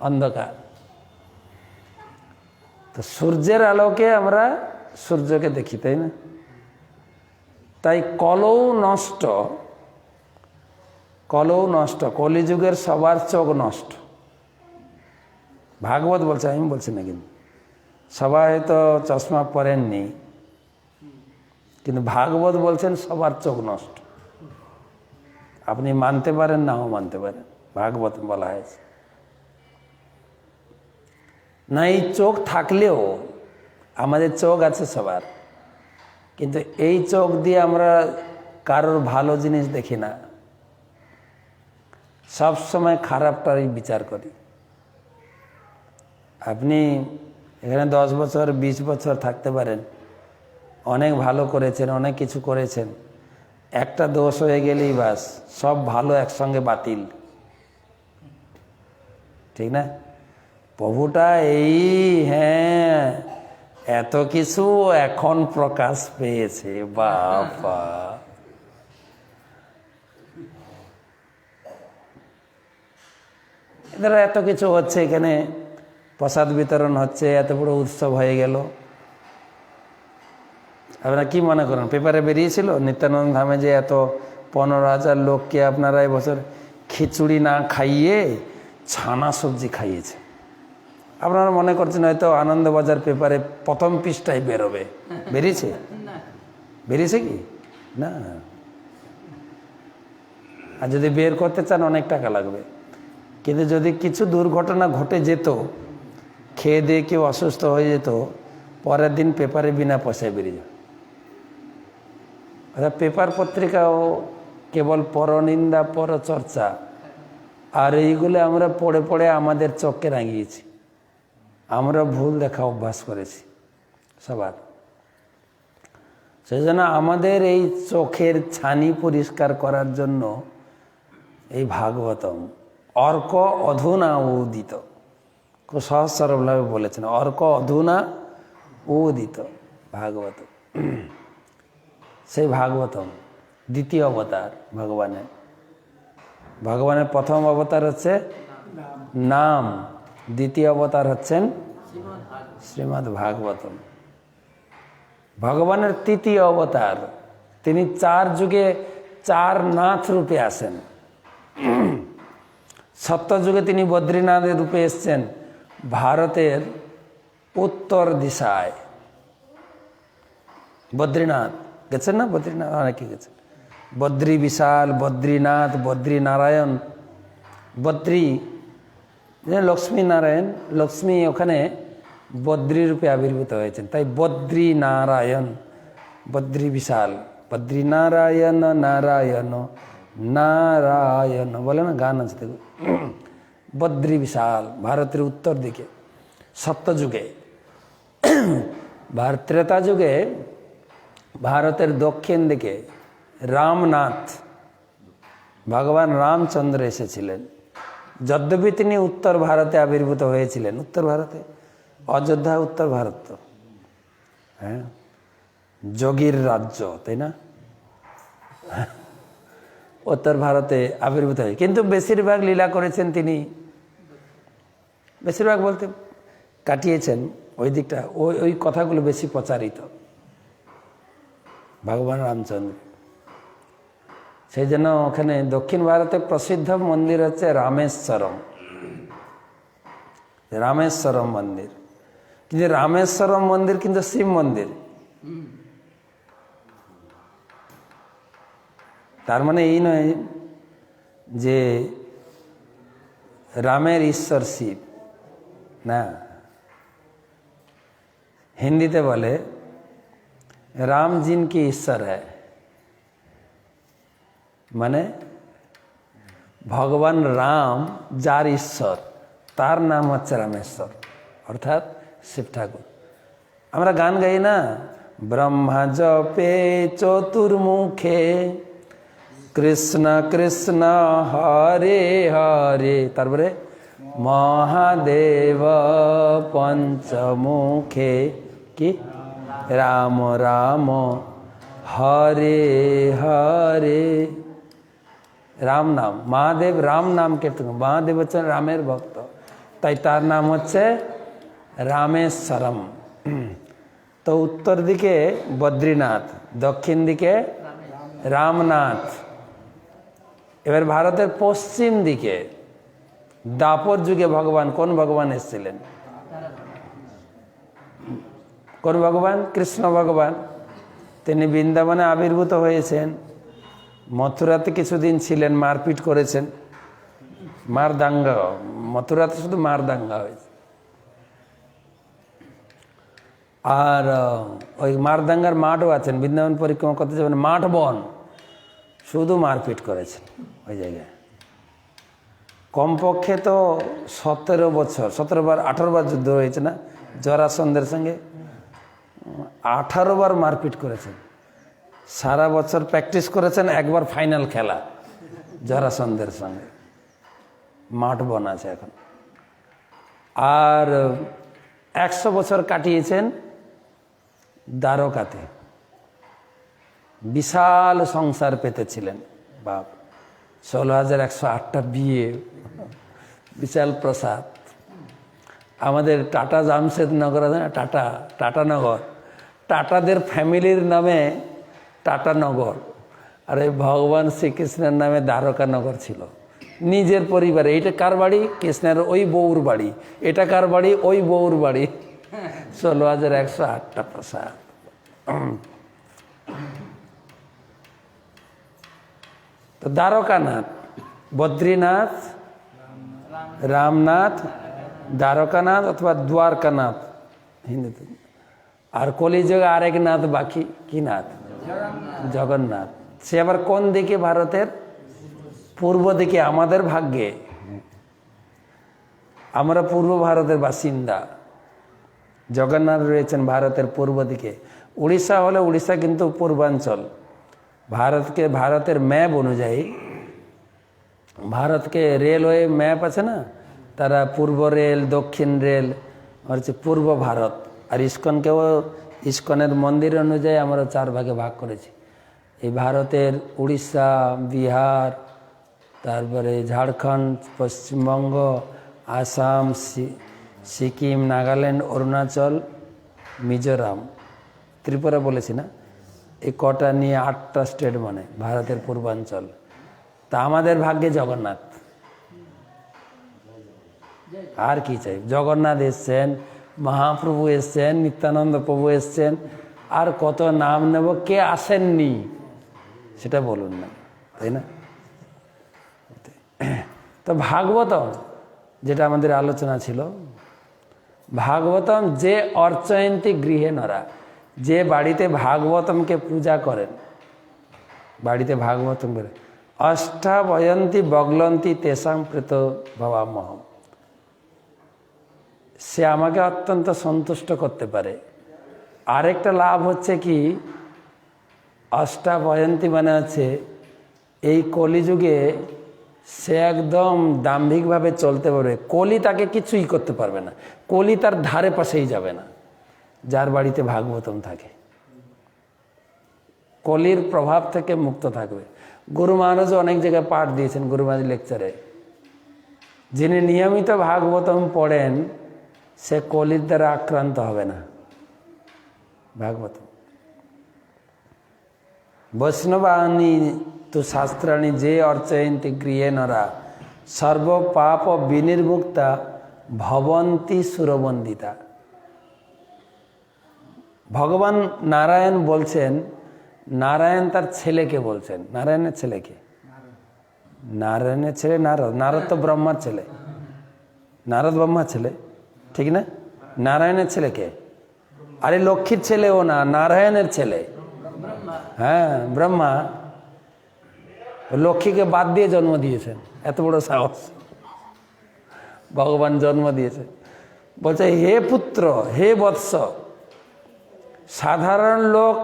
Speaker 1: অন্ধকার। তো সূর্যের আলোকে আমরা সূর্যকে দেখি, তাই না? তাই কলৌ নষ্ট, কলিযুগের সবার চোখ নষ্ট। ভাগবত বলছে, আমি বলছি না, কিন্তু সবাই হয়তো চশমা পরেননি, কিন্তু ভাগবত বলছেন সবার চোখ নষ্ট। আপনি মানতে পারেন, নাও মানতে পারেন, ভাগবত বলা হয়েছে। না, এই চোখ থাকলেও আমাদের চোখ আছে সবার, কিন্তু এই চোখ দিয়ে আমরা কারোর ভালো জিনিস দেখি না, সব সময় খারাপটারই বিচার করি। আপনি এখানে 10 বছর 20 বছর থাকতে পারেন, অনেক ভালো করেছেন, অনেক কিছু করেছেন, একটা দোষ হয়ে গেলেই বাস সব ভালো একসঙ্গে বাতিল, ঠিক না? প্রভুটা এই, হ্যাঁ, এত কিছু এখন প্রকাশ পেয়েছে, বাবা। এদের এত কিছু হচ্ছে, এখানে প্রসাদ বিতরণ হচ্ছে, এত বড় উৎসব হয়ে গেল। আপনারা কি মনে করেন? পেপারে বেরিয়েছিল নিত্যানন্দ ধামে যে এত 15,000 লোককে আপনারা এবছর খিচুড়ি না খাইয়ে ছানা সবজি খাইয়েছে। আপনারা মনে করছেন হয়তো আনন্দবাজার পেপারে প্রথম পৃষ্ঠায় বেরোবে, বেরিয়েছে কি না? আর যদি বের করতে চান অনেক টাকা লাগবে। কিন্তু যদি কিছু দুর্ঘটনা ঘটে যেত, খেয়ে দিয়ে কেউ অসুস্থ হয়ে যেত, পরের দিন পেপারে বিনা পয়সায় বেরিয়ে যাবে। অর্থাৎ পেপার পত্রিকাও কেবল পরনিন্দা, পরচর্চা, আর এইগুলো আমরা পড়ে পড়ে আমাদের চোখকে রাঙিয়েছি। আমরা ভুল দেখা অভ্যাস করেছি সবার। সেই জন্য আমাদের এই চোখের ছানি পরিষ্কার করার জন্য এই ভাগবতম অর্ক অধুনা উদিত, খুব সহজ সরলভাবে বলেছেন, অর্ক অধুনা উদিত ভাগবত। সেই ভাগবতম দ্বিতীয় অবতার ভগবানের। ভগবানের প্রথম অবতার হচ্ছে নাম, দ্বিতীয় অবতার হচ্ছেন শ্রীমদ্ ভাগবতম। ভগবানের তৃতীয় অবতার, তিনি 4 যুগে 4 নাথ রূপে আসেন। সত্যযুগে তিনি বদ্রীনাথের রূপে এসছেন ভারতের উত্তর দিশায়। বদ্রীনাথ গেছেন না? বদ্রীনাথ অনেকে গেছেন। বদ্রী বিশাল, বদ্রীনাথ, বদ্রী নারায়ণ। বদ্রী লক্ষ্মী নারায়ণ, লক্ষ্মী ওখানে বদ্রী রূপে আবির্ভূত হয়েছেন, তাই বদ্রী নারায়ণ, বদ্রী বিশাল, বদ্রী নারায়ণ নারায়ণ নারায়ণ বলে না, গান আছে দেখো। বদ্রী বিশাল ভারতের উত্তর দিকে সত্যযুগে। ত্রেতা যুগে ভারতের দক্ষিণ দিকে রামনাথ, ভগবান রামচন্দ্র এসেছিলেন। যদ্যপি তিনি উত্তর ভারতে আবির্ভূত হয়েছিলেন, উত্তর ভারতে, অযোধ্যা উত্তর ভারত তো, হ্যাঁ, যোগীর রাজ্য, তাই না? উত্তর ভারতে আবির্ভূত হয়ে, কিন্তু বেশিরভাগ লীলা করেছেন তিনি, বেশিরভাগ বলতে কাটিয়েছেন ওই দিকটা, ওই কথাগুলো বেশি প্রচারিত ভগবান রামচন্দ্র। সেই জন্য ওখানে দক্ষিণ ভারতে প্রসিদ্ধ মন্দির হচ্ছে রামেশ্বরম, রামেশ্বরম মন্দির। কিন্তু রামেশ্বরম মন্দির কিন্তু শিব মন্দির, তার মানে এই নয় যে রামের ঈশ্বর শিব না। হিন্দিতে বলে রাম জিনকি ঈশ্বর হ্যায়, মানে ভগবান রাম যার ঈশ্বর তার নাম হচ্ছে রামেশ্বর, অর্থাৎ শিব ঠাকুর। আমরা গান গাই না, ব্রহ্মা জপে চতুর্মুখে কৃষ্ণ কৃষ্ণ হরে হরে, তারপরে মহাদেব পঞ্চমুখে কি রাম রাম হরে হরে। রাম নাম, মহাদেব রাম নাম কীর্তন, মহাদেব হচ্ছেন রামের ভক্ত, তাই তার নাম হচ্ছে রামেশ্বরম। তো উত্তর দিকে বদ্রীনাথ, দক্ষিণ দিকে রামনাথ। এবার ভারতের পশ্চিম দিকে দ্বাপর যুগে ভগবান, কোন ভগবান এসেছিলেন? কোন ভগবান? কৃষ্ণ ভগবান। তিনি বৃন্দাবনে আবির্ভূত হয়েছেন, মথুরাতে কিছুদিন ছিলেন, মারপিট করেছেন, মারদাঙ্গা, মথুরাতে শুধু মারদাঙ্গা হয়েছে। আর ওই মারদাঙ্গার মাঠও আছেন, বৃন্দাবন পরিক্রমা করতে যাবেন, মাঠ বন, শুধু মারপিট করেছেন ওই জায়গায়। কমপক্ষে তো 17 বছর, 17 বার 18 বার যুদ্ধ হয়েছে না জরাসন্ধের সঙ্গে, 18 বার মারপিট করেছেন। সারা বছর প্র্যাকটিস করেছেন, একবার ফাইনাল খেলা জরাসন্ধের সঙ্গে, মাঠ বন আছে এখন। আর 100 বছর কাটিয়েছেন দ্বারকাতে, বিশাল সংসার পেতেছিলেন বাপ, 16,108টা বিয়ে, বিশাল প্রসাদ। আমাদের টাটা জামশেদনগর আছে না, টাটানগর, টাটাদের ফ্যামিলির নামে টাটানগর, আর এই ভগবান শ্রীকৃষ্ণের নামে দ্বারকানগর ছিল। নিজের পরিবারে, এটা কার বাড়ি? কৃষ্ণের ওই বউর বাড়ি, এটা কার বাড়ি? ওই বউর বাড়ি, 16,108টা প্রসাদ। তো দ্বারকানাথ, বদ্রীনাথ, রামনাথ, দ্বারকানাথ অথবা দ্বারকানাথ হিন্দুতে। আর কলিযুগে আরেক নাথ বাকি, কি নাথ? জগন্নাথ। সে আবার কোন দিকে? ভারতের পূর্ব দিকে। আমাদের ভাগ্যে আমরা পূর্ব ভারতের বাসিন্দা। জগন্নাথ রয়েছেন ভারতের পূর্ব দিকে। উড়িষ্যা হলে উড়িষ্যা কিন্তু পূর্বাঞ্চল। ভারতের ম্যাপ অনুযায়ী, ভারতকে রেলওয়ে ম্যাপ আছে না, তারা পূর্ব রেল, দক্ষিণ রেল হচ্ছে পূর্ব ভারত। আর ইস্কনকেও, ইস্কনের মন্দির অনুযায়ী আমরা 4 ভাগে ভাগ করেছি। এই ভারতের উড়িষ্যা, বিহার, তারপরে ঝাড়খণ্ড, পশ্চিমবঙ্গ, আসাম, সিকিম, নাগাল্যান্ড, অরুণাচল, মিজোরাম, ত্রিপুরা বলেছি না, এই কটা নিয়ে 8টা স্টেট মানে ভারতের পূর্বাঞ্চল। তা আমাদের ভাগ্যে জগন্নাথ। আর কি চাই? জগন্নাথ এসছেন, মহাপ্রভু এসছেন, নিত্যানন্দ প্রভু এসছেন, আর কত নাম নেব। কে আসেননি সেটা বলুন না, তাই না? তো ভাগবতম যেটা আমাদের আলোচনা ছিল, ভাগবতম যে অর্চয়ন্তী গৃহে নরা, যে বাড়িতে ভাগবতমকে পূজা করেন, বাড়িতে ভাগবতম করে, অষ্টাবয়ন্তী বগলন্তী তেসাং প্রীত ভবামহম, সে আমাকে অত্যন্ত সন্তুষ্ট করতে পারে। আরেকটা লাভ হচ্ছে কি, অষ্টাবয়ন্তী মানে হচ্ছে এই কলিযুগে সে একদম দাম্ভিকভাবে চলতে পারবে। কলি তাকে কিছুই করতে পারবে না, কলি তার ধারে পাশেই যাবে না, যার বাড়িতে ভাগবতম থাকে। কলির প্রভাব থেকে মুক্ত থাকবে। গুরু মহারাজ অনেক জায়গায় পাঠ দিয়েছেন, গুরু মহারাজ লেকচারে, যিনি নিয়মিত ভাগবতম পড়েন সে কলির দ্বারা আক্রান্ত হবে না। ভাগবতম বৈষ্ণবাণী তু শাস্ত্রাণী যে অর্চয়ন্তী গৃহে নরা সর্ব পাপ বিনির্মুক্তা ভবন্তী সুরবন্দিতা। ভগবান নারায়ণ বলছেন, নারায়ণ তার ছেলেকে বলছেন, নারায়ণের ছেলেকে, নারায়ণের ছেলে নারদ, নারদ তো ব্রহ্মার ছেলে, নারদ ব্রহ্মার ছেলে, ঠিক না? নারায়ণের ছেলেকে, আরে লক্ষ্মীর ছেলেও না, নারায়ণের ছেলে। হ্যাঁ, ব্রহ্মা লক্ষ্মীকে বাদ দিয়ে জন্ম দিয়েছেন, এত বড় সাহস। ভগবান জন্ম দিয়েছেন, বলছে হে পুত্র, হে বৎস। সাধারণ লোক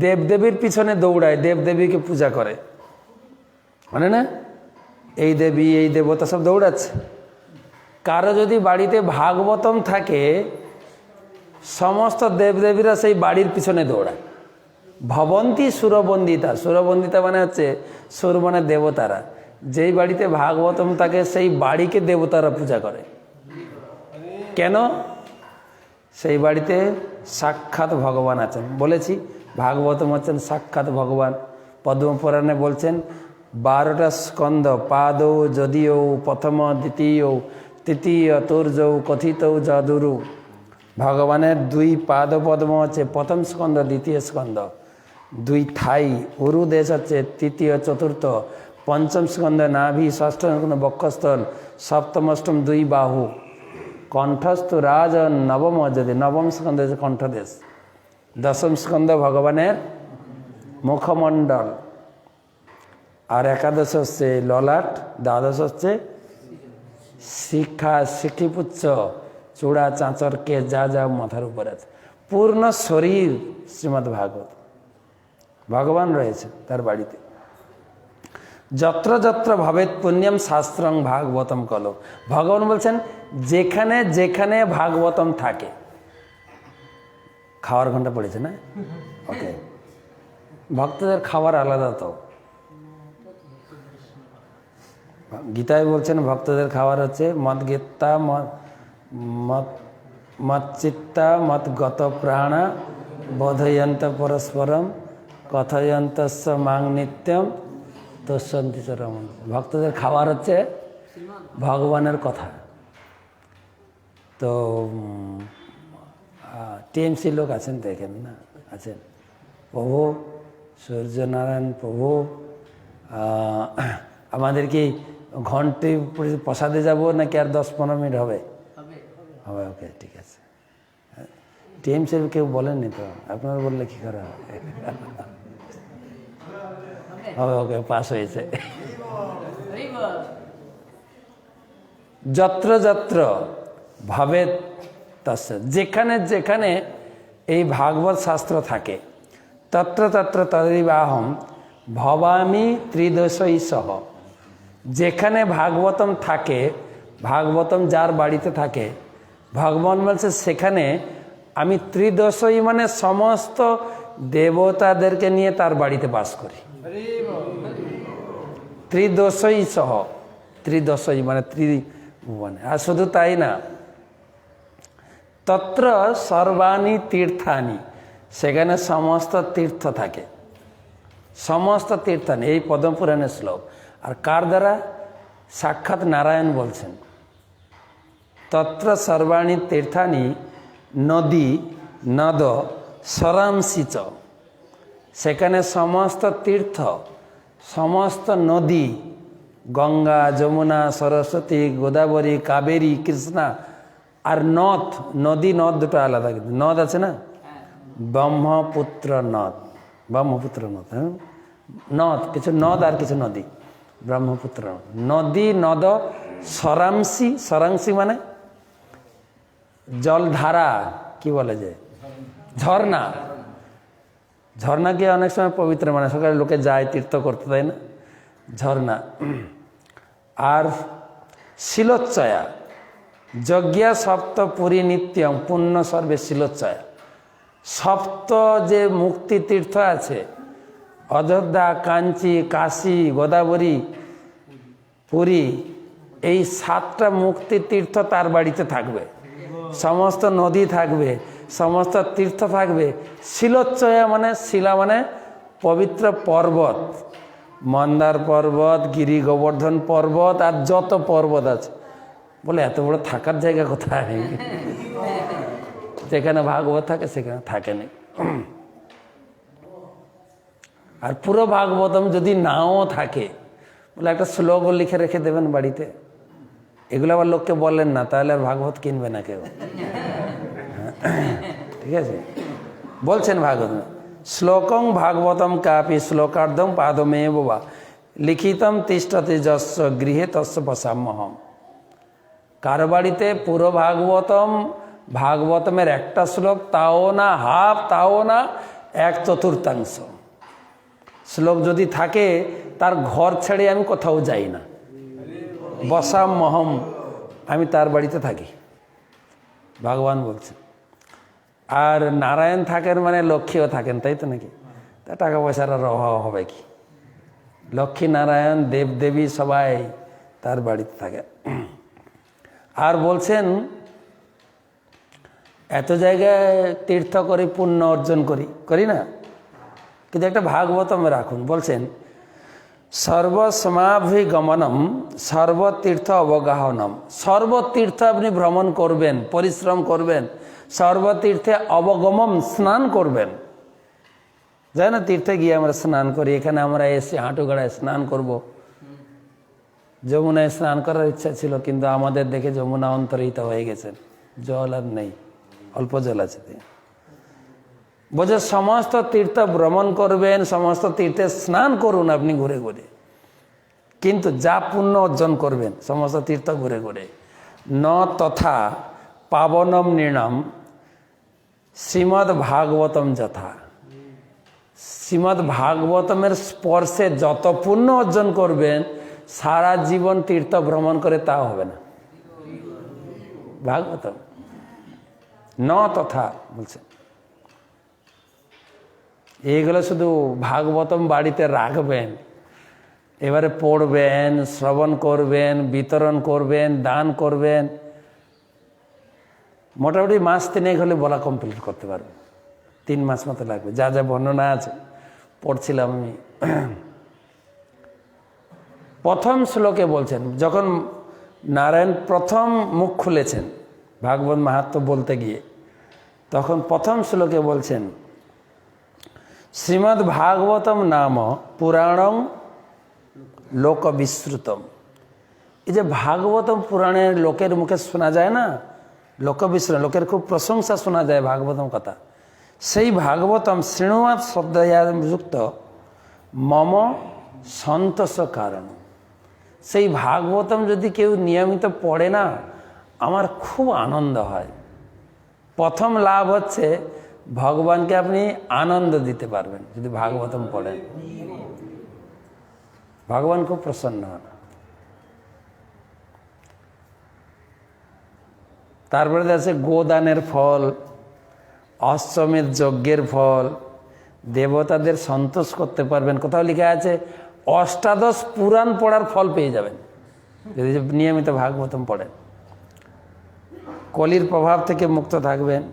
Speaker 1: দেবদেবীর পিছনে দৌড়ায়, দেবদেবীকে পূজা করে, মানে না, এই দেবী এই দেবতা সব দৌড়াচ্ছে। কারো যদি বাড়িতে ভাগবতম থাকে, সমস্ত দেবদেবীরা সেই বাড়ির পিছনে দৌড়ায়। ভবন্তী সুরবন্দিতা, সুরবন্দিতা মানে হচ্ছে সুর মানে দেবতারা। যেই বাড়িতে ভাগবতম থাকে সেই বাড়িকে দেবতারা পূজা করে। কেন? সেই বাড়িতে সাক্ষাৎ ভগবান আছেন। বলেছি ভাগবতম হচ্ছেন সাক্ষাৎ ভগবান। পদ্মপুরাণে বলছেন 12টা স্কন্ধ, পাদৌ যদিও প্রথম দ্বিতীয় তৃতীয় তুর্যৌ কথিত যদুরু। ভগবানের 2 পাদ পদ্ম হচ্ছে প্রথম স্কন্ধ, দ্বিতীয় স্কন্ধ। 2 থাই উরু দেশ হচ্ছে তৃতীয় চতুর্থ, পঞ্চম স্কন্ধ নাভি, ষষ্ঠ স্কন্ধ বক্ষস্থল, সপ্তম অষ্টম 2 বাহু, কণ্ঠস্থ রাজ, নবম যদি নবম স্কন্ধ হচ্ছে কণ্ঠদেশ, দশম স্কন্ধ ভগবানের মুখমণ্ডল, আর একাদশ হচ্ছে ললাট, দ্বাদশ হচ্ছে শিখা, শিখিপুচ্ছ, চূড়া, চাঁচর, কেশ, যা যা মাথার উপর আছে, পূর্ণ শরীর শ্রীমদ্ ভাগবত। ভগবান রয়েছে তার বাড়িতে। যত্র যত্র ভবেৎ পুণ্যম শাস্ত্রং ভাগবতম কলো। ভগবান বলছেন যেখানে যেখানে ভাগবতম থাকে। খাওয়ার ঘন্টা পড়েছে না? ওকে, ভক্তদের খাবার আলাদা। তো গীতায় বলছেন ভক্তদের খাবার হচ্ছে মদ গীতা, মত চিত্তা, মত গত প্রাণা, বোধয়ন্ত পরস্পরম, কথয়ন্ত মাং নিত্যম তস্যন্তি চ রমণ। ভক্তদের খাবার হচ্ছে ভগবানের কথা। তো টিএমসি লোক আছেন, দেখেন না, আছেন প্রভু সূর্যনারায়ণ প্রভু আমাদেরকে ঘন্টি প্রসাদে যাব নাকি আর 10-15 মিনিট হবে? হবে, ওকে, ঠিক আছে। টিএম সাহেব কেউ বলেননি তো, আপনারা বললে কি করা হবে? হবে, ওকে, পাস হয়েছে। যত্র যত্র ভাবে তস্য, যেখানে যেখানে এই ভাগবত শাস্ত্র থাকে, তত্র তত্র তদৈবাহম ভবামি ত্রিদোষই সহ। যেখানে ভাগবতম থাকে, ভাগবতম যার বাড়িতে থাকে, ভগবান বলছে সেখানে আমি ত্রিদোষই মানে সমস্ত দেবতাদেরকে নিয়ে তার বাড়িতে বাস করি। ত্রিদোষই সহ, ত্রিদোষই মানে ত্রিভুবনে। আর শুধু তাই না, তত্র সর্বাণী তীর্থানি, সেখানে সমস্ত তীর্থ থাকে, সমস্ত তীর্থানি। এই পদ্মপুরাণের শ্লোক। আর কার দ্বারা? সাক্ষাৎ নারায়ণ বলছেন, তত্র সর্বাণী তীর্থানি নদী নদ সরাংসিচ, সেখানে সমস্ত তীর্থ, সমস্ত নদী, গঙ্গা, যমুনা, সরস্বতী, গোদাবরী, কাবেরী, কৃষ্ণা, আর নদ, নদী নদ দুটো আলাদা, কিন্তু নদ আছে না, ব্রহ্মপুত্র নদ, ব্রহ্মপুত্র নদ, হ্যাঁ, নদ, কিছু নদ আর কিছু নদী, ব্রহ্মপুত্র নদী নদ সরাংসি, সরাংসি মানে জলধারা, কি বলে যে ঝর্ণা, ঝর্ণাকে অনেক সময় পবিত্র মানে, সকালে লোকে যায় তীর্থ করতে, তাই না, ঝর্ণা। আর শিলোচ্চয়া, যজ্ঞা সপ্ত পুরী নিত্যম পুণ্য সর্বে শিলোচ্চয়া, সপ্ত যে মুক্তি তীর্থ আছে, অযোধ্যা, কাঞ্চি, কাশী, গোদাবরী, পুরী, এই 7টা মুক্তি তীর্থ তার বাড়িতে থাকবে, সমস্ত নদী থাকবে, সমস্ত তীর্থ থাকবে। শিলোচ্চয়া মানে, শিলা মানে পবিত্র পর্বত, মন্দার পর্বত, গিরি গোবর্ধন পর্বত, আর যত পর্বত আছে। বলে এত বড় থাকার জায়গা কোথায়? যেখানে ভাগবত থাকে সেখানে থাকে না। আর পুরো ভাগবতম যদি নাও থাকে, বলে একটা শ্লোক লিখে রেখে দেবেন বাড়িতে। এগুলো আবার লোককে বলেন না, তাহলে আর ভাগবত কিনবে না কেউ। ঠিক আছে, বলছেন ভাগবত শ্লোকং ভাগবতম কাপি শ্লোকার্ধম পাদমে বাবা লিখিতম তিষ্ঠতে যস্য গৃহে তস্য পশাম্যহম। কার বাড়িতে পুরো ভাগবতম, ভাগবতমের একটা শ্লোক, তাও না হাফ, তাও না 1/4 শ্লোক যদি থাকে, তার ঘর ছেড়ে আমি কোথাও যাই না, বসাম্যহম, আমি তার বাড়িতে থাকি, ভগবান বলছেন। আর নারায়ণ থাকেন মানে লক্ষ্মীও থাকেন, তাই তো নাকি? তা টাকা পয়সার আর অভাব হবে কি? লক্ষ্মী নারায়ণ দেবদেবী সবাই তার বাড়িতে থাকে। আর বলছেন এত জায়গায় তীর্থ করি, পুণ্য অর্জন করি না, কিন্তু একটা ভাগবতম রাখুন। বলছেন সর্বসমাভিগমনম সর্বতীর্থ অবগাহনম, সর্বতীর্থ আপনি ভ্রমণ করবেন, পরিশ্রম করবেন, সর্বতীর্থে অবগমম স্নান করবেন। যাই না, তীর্থে গিয়ে আমরা স্নান করি, এখানে আমরা এসে হাঁটু গাড়ায় স্নান করব। যমুনায় স্নান করার ইচ্ছা ছিল, কিন্তু আমাদের দেখে যমুনা অন্তর্হিত হয়ে গেছেন, জল আর নেই, অল্প জল আছে। বলছে সমস্ত তীর্থ ভ্রমণ করবেন, সমস্ত তীর্থে স্নান করুন আপনি ঘুরে ঘুরে, কিন্তু যা পুণ্য অর্জন করবেন সমস্ত তীর্থ ঘুরে ঘুরে। ন তথা পাবনম নির্ণম শ্রীমদ্ ভাগবতম যথা, শ্রীমদ্ ভাগবতমের স্পর্শে যত পুণ্য অর্জন করবেন, সারা জীবন তীর্থ ভ্রমণ করে তা হবে না। ভাগবতম ন তথা বলছে, এইগুলো শুধু ভাগবতম বাড়িতে রাখবেন, এবারে পড়বেন, শ্রবণ করবেন, বিতরণ করবেন, দান করবেন, মোটামুটি মাস 3 হলে বলা কমপ্লিট করতে পারবেন। 3 মাস মতো লাগবে, যা যা বর্ণনা আছে পড়ছিলাম আমি। প্রথম শ্লোকে বলছেন, যখন নারায়ণ প্রথম মুখ খুলেছেন ভাগবত মাহাত্ম্য বলতে গিয়ে, তখন প্রথম শ্লোকে বলছেন শ্রীমদ্ ভাগবতম নাম পুরাণং লোকবিশ্রুতম। এই যে ভাগবতম পুরাণের লোকের মুখে শোনা যায় না, লোকবিশ্রাম, লোকের খুব প্রশংসা শোনা যায় ভাগবতম কথা। সেই ভাগবতম শৃণুয়াত শ্রদ্ধাযুক্ত মম সন্তোষ কারণ। সেই ভাগবতম যদি কেউ নিয়মিত পড়ে না, আমার খুব আনন্দ হয়। প্রথম লাভ হচ্ছে ভগবানকে আপনি আনন্দ দিতে পারবেন যদি ভাগবতম পড়েন। ভগবান খুব প্রসন্ন হন। তারপরে আছে গোদানের ফল, অশ্বমেধ যজ্ঞের ফল, দেবতাদের সন্তোষ করতে পারবেন। কোথাও লেখা আছে অষ্টাদশ পুরাণ পড়ার ফল পেয়ে যাবেন যদি নিয়মিত ভাগবতম পড়েন। কলির প্রভাব থেকে মুক্ত থাকবেন।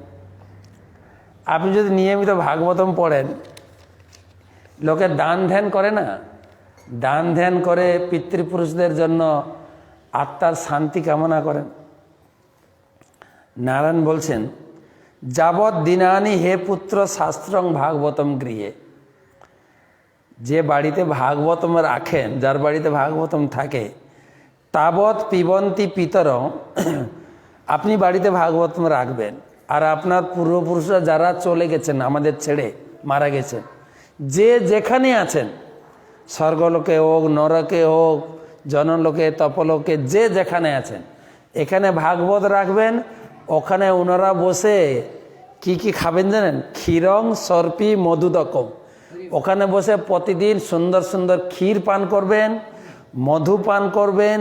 Speaker 1: আপনি যদি নিয়মিত ভাগবতম পড়েন, লোকে দান ধ্যান করে না, দান ধ্যান করে পিতৃপুরুষদের জন্য আত্মার শান্তি কামনা করেন। নারায়ণ বলছেন যাবৎ দিনানি হে পুত্র শাস্ত্রং ভাগবতম গৃহে। যে বাড়িতে ভাগবতম রাখেন, যার বাড়িতে ভাগবতম থাকে, তাবৎ পিবন্তি পিতরং, আপনি বাড়িতে ভাগবতম রাখবেন। আর আপনার পূর্বপুরুষরা যারা চলে গেছেন, আমাদের ছেড়ে মারা গেছেন, যে যেখানে আছেন, স্বর্গলোকে হোক, নরকে হোক, জনলোকে, তপলোকে, যে যেখানে আছেন, এখানে ভাগবত রাখবেন। ওখানে ওনারা বসে কি কি খাবেন জানেন? ক্ষীরং সর্পি মধুদকম। ওখানে বসে প্রতিদিন সুন্দর সুন্দর ক্ষীর পান করবেন, মধু পান করবেন,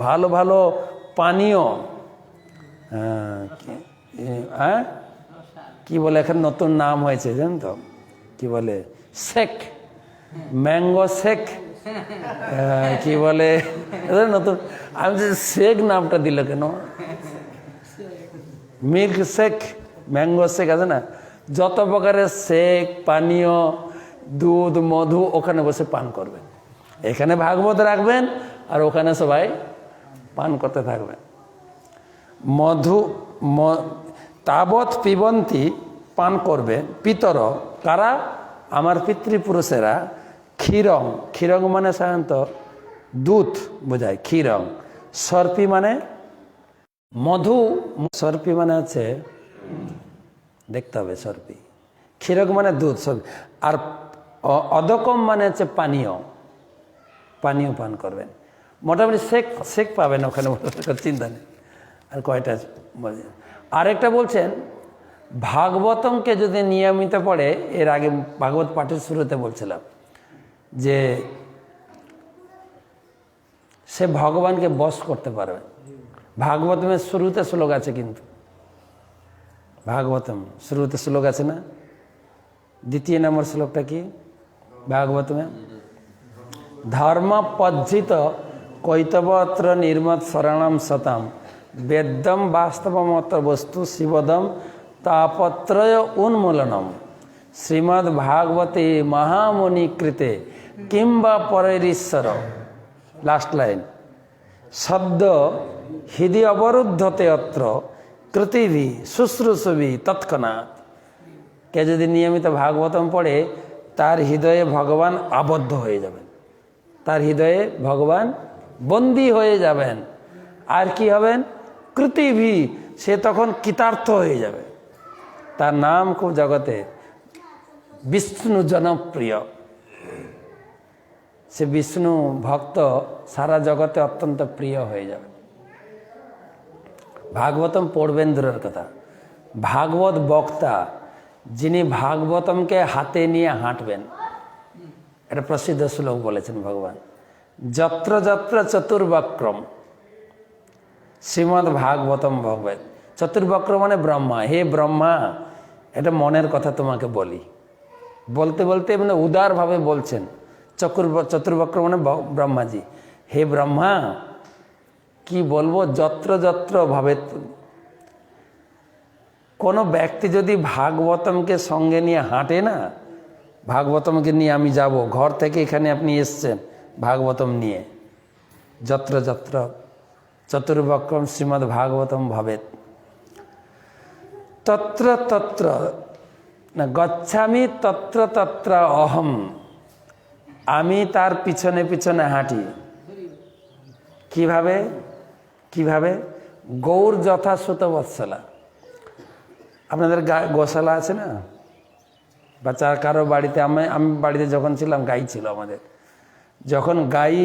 Speaker 1: ভালো ভালো পানীয়, হ্যাঁ কি বলে, এখন নতুন নাম হয়েছে জানেন তো, কি বলে, শেক, ম্যাঙ্গো শেক, কি বলে নতুন, আমি যে শেক নামটা দিল কেন, মিল্ক শেক, ম্যাঙ্গো শেক আছে না, যত প্রকারের শেক, পানীয়, দুধ, মধু ওখানে বসে পান করবেন। এখানে ভাগবত রাখবেন আর ওখানে সবাই পান করতে থাকবেন। মধু তাবৎ পিবন্তি, পান করবেন, পিতর, কারা? আমার পিতৃপুরুষেরা, ক্ষীরং, ক্ষীরং মানে সাধারণত দুধ বোঝায়, ক্ষীরং, সর্পি মানে মধু, সর্পি মানে হচ্ছে, দেখতে হবে সর্পি, ক্ষীরক মানে দুধ, সর্পি, আর অদকম মানে হচ্ছে পানীয়, পানীয় পান করবেন। মোটামুটি শেক পাবেন ওখানে, চিন্তা নেই। আর কয়টা আরেকটা বলছেন, ভাগবতমকে যদি নিয়মিত পড়ে, এর আগে ভাগবত পাঠের শুরুতে বলছিলাম যে সে ভগবানকে বশ করতে পারবে। ভাগবতমের শুরুতে শ্লোক আছে, কিন্তু ভাগবতম শুরুতে শ্লোক আছে না? দ্বিতীয় নম্বর শ্লোকটা কি ভাগবতমে? ধর্ম পজ্জিত কৈতবত্র নির্মত শরণম সতাম বেদ্যম বাস্তবমত বস্তু শিবদম তাপত্রয় উন্মূলনম শ্রীমদ্ ভাগবতে মহামুনি কৃতে কিংবা পরেরীশ্বর। লাস্ট লাইন, শব্দ হৃদি অবরুদ্ধতে অত্র কৃতিভি শুশ্রূষবি তৎক্ষণাৎ। কে যদি নিয়মিত ভাগবতম পড়ে, তার হৃদয়ে ভগবান আবদ্ধ হয়ে যাবেন, তার হৃদয়ে ভগবান বন্দী হয়ে যাবেন। আর কি হবেন? কৃতিভি, সে তখন কৃতার্থ হয়ে যাবে। তার নাম খুব জগতে বিষ্ণু জনপ্রিয়, সে বিষ্ণু ভক্ত সারা জগতে অত্যন্ত প্রিয় হয়ে যাবে। ভাগবতম পড়বেন দূরের কথা, ভাগবত বক্তা যিনি ভাগবতমকে হাতে নিয়ে হাঁটবেন, এটা প্রসিদ্ধ শ্লোক বলেছেন ভগবান। যত্র যত্র চতুর্বক্রম শ্রীমদ্ ভাগবতম ভগবত। চতুর্বক্র মানে ব্রহ্মা। হে ব্রহ্মা, এটা মনের কথা তোমাকে বলি, বলতে বলতে মানে উদারভাবে বলছেন। চতুর্বক্র মানে ব্রহ্মাজি। হে ব্রহ্মা, কি বলবো, যত্র যত্র ভাবে। কোনো ব্যক্তি যদি ভাগবতমকে সঙ্গে নিয়ে হাঁটে না, ভাগবতমকে নিয়ে আমি যাব, ঘর থেকে এখানে আপনি এসছেন ভাগবতম নিয়ে, যত্র যত্র চতুর্বক্রম শ্রীমদ্ ভাগবতম ভাবেত তত্র তত্র না গচ্ছামি তত্র তত্র অহম, আমি তার পিছনে পিছনে হাঁটি। কিভাবে কিভাবে গৌর যথাশ্রুত বৎসলা। আপনাদের গোশালা আছে না, বা কারো বাড়িতে, আমি বাড়িতে যখন ছিলাম গাই ছিল আমাদের। যখন গাই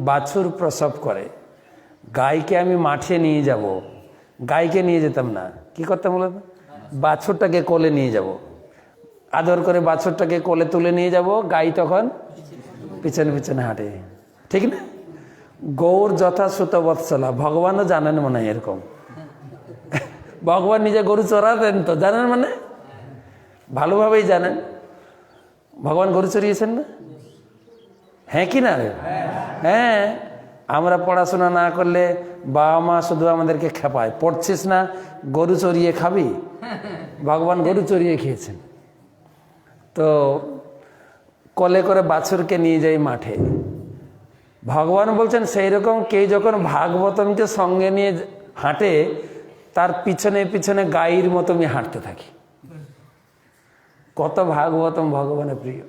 Speaker 1: বাছুর প্রসব করে, গাইকে আমি মাঠে নিয়ে যাব, গাইকে নিয়ে যেতাম না, কি করতাম বলতো, বাছুরটাকে কোলে নিয়ে যাব, আদর করে বাছুরটাকে কোলে তুলে নিয়ে যাব, গাই তখন পিছনে পিছনে হাঁটে, ঠিক না? গৌর যথাশ্রুত বৎসলা। ভগবানও জানেন মনে হয় এরকম। ভগবান নিজে গরু চড়াতেন তো, জানেন মানে ভালোভাবেই জানেন। ভগবান গরু চড়িয়েছেন না? হ্যাঁ কি না রে? হ্যাঁ। আমরা পড়াশোনা না করলে বাবা মা শুধু আমাদেরকে খেপায়, পড়ছিস না, গরু চড়িয়ে খাবি। ভগবান গরু চড়িয়ে খেয়েছেন। তো কোলে করে বাছুরকে নিয়ে যাই মাঠে। ভগবান বলছেন সেই রকম কেউ যখন ভাগবতমকে সঙ্গে নিয়ে হাঁটে, তার পিছনে পিছনে গাইর মতো আমি হাঁটতে থাকি। কত ভাগবতম ভগবানের প্রিয়,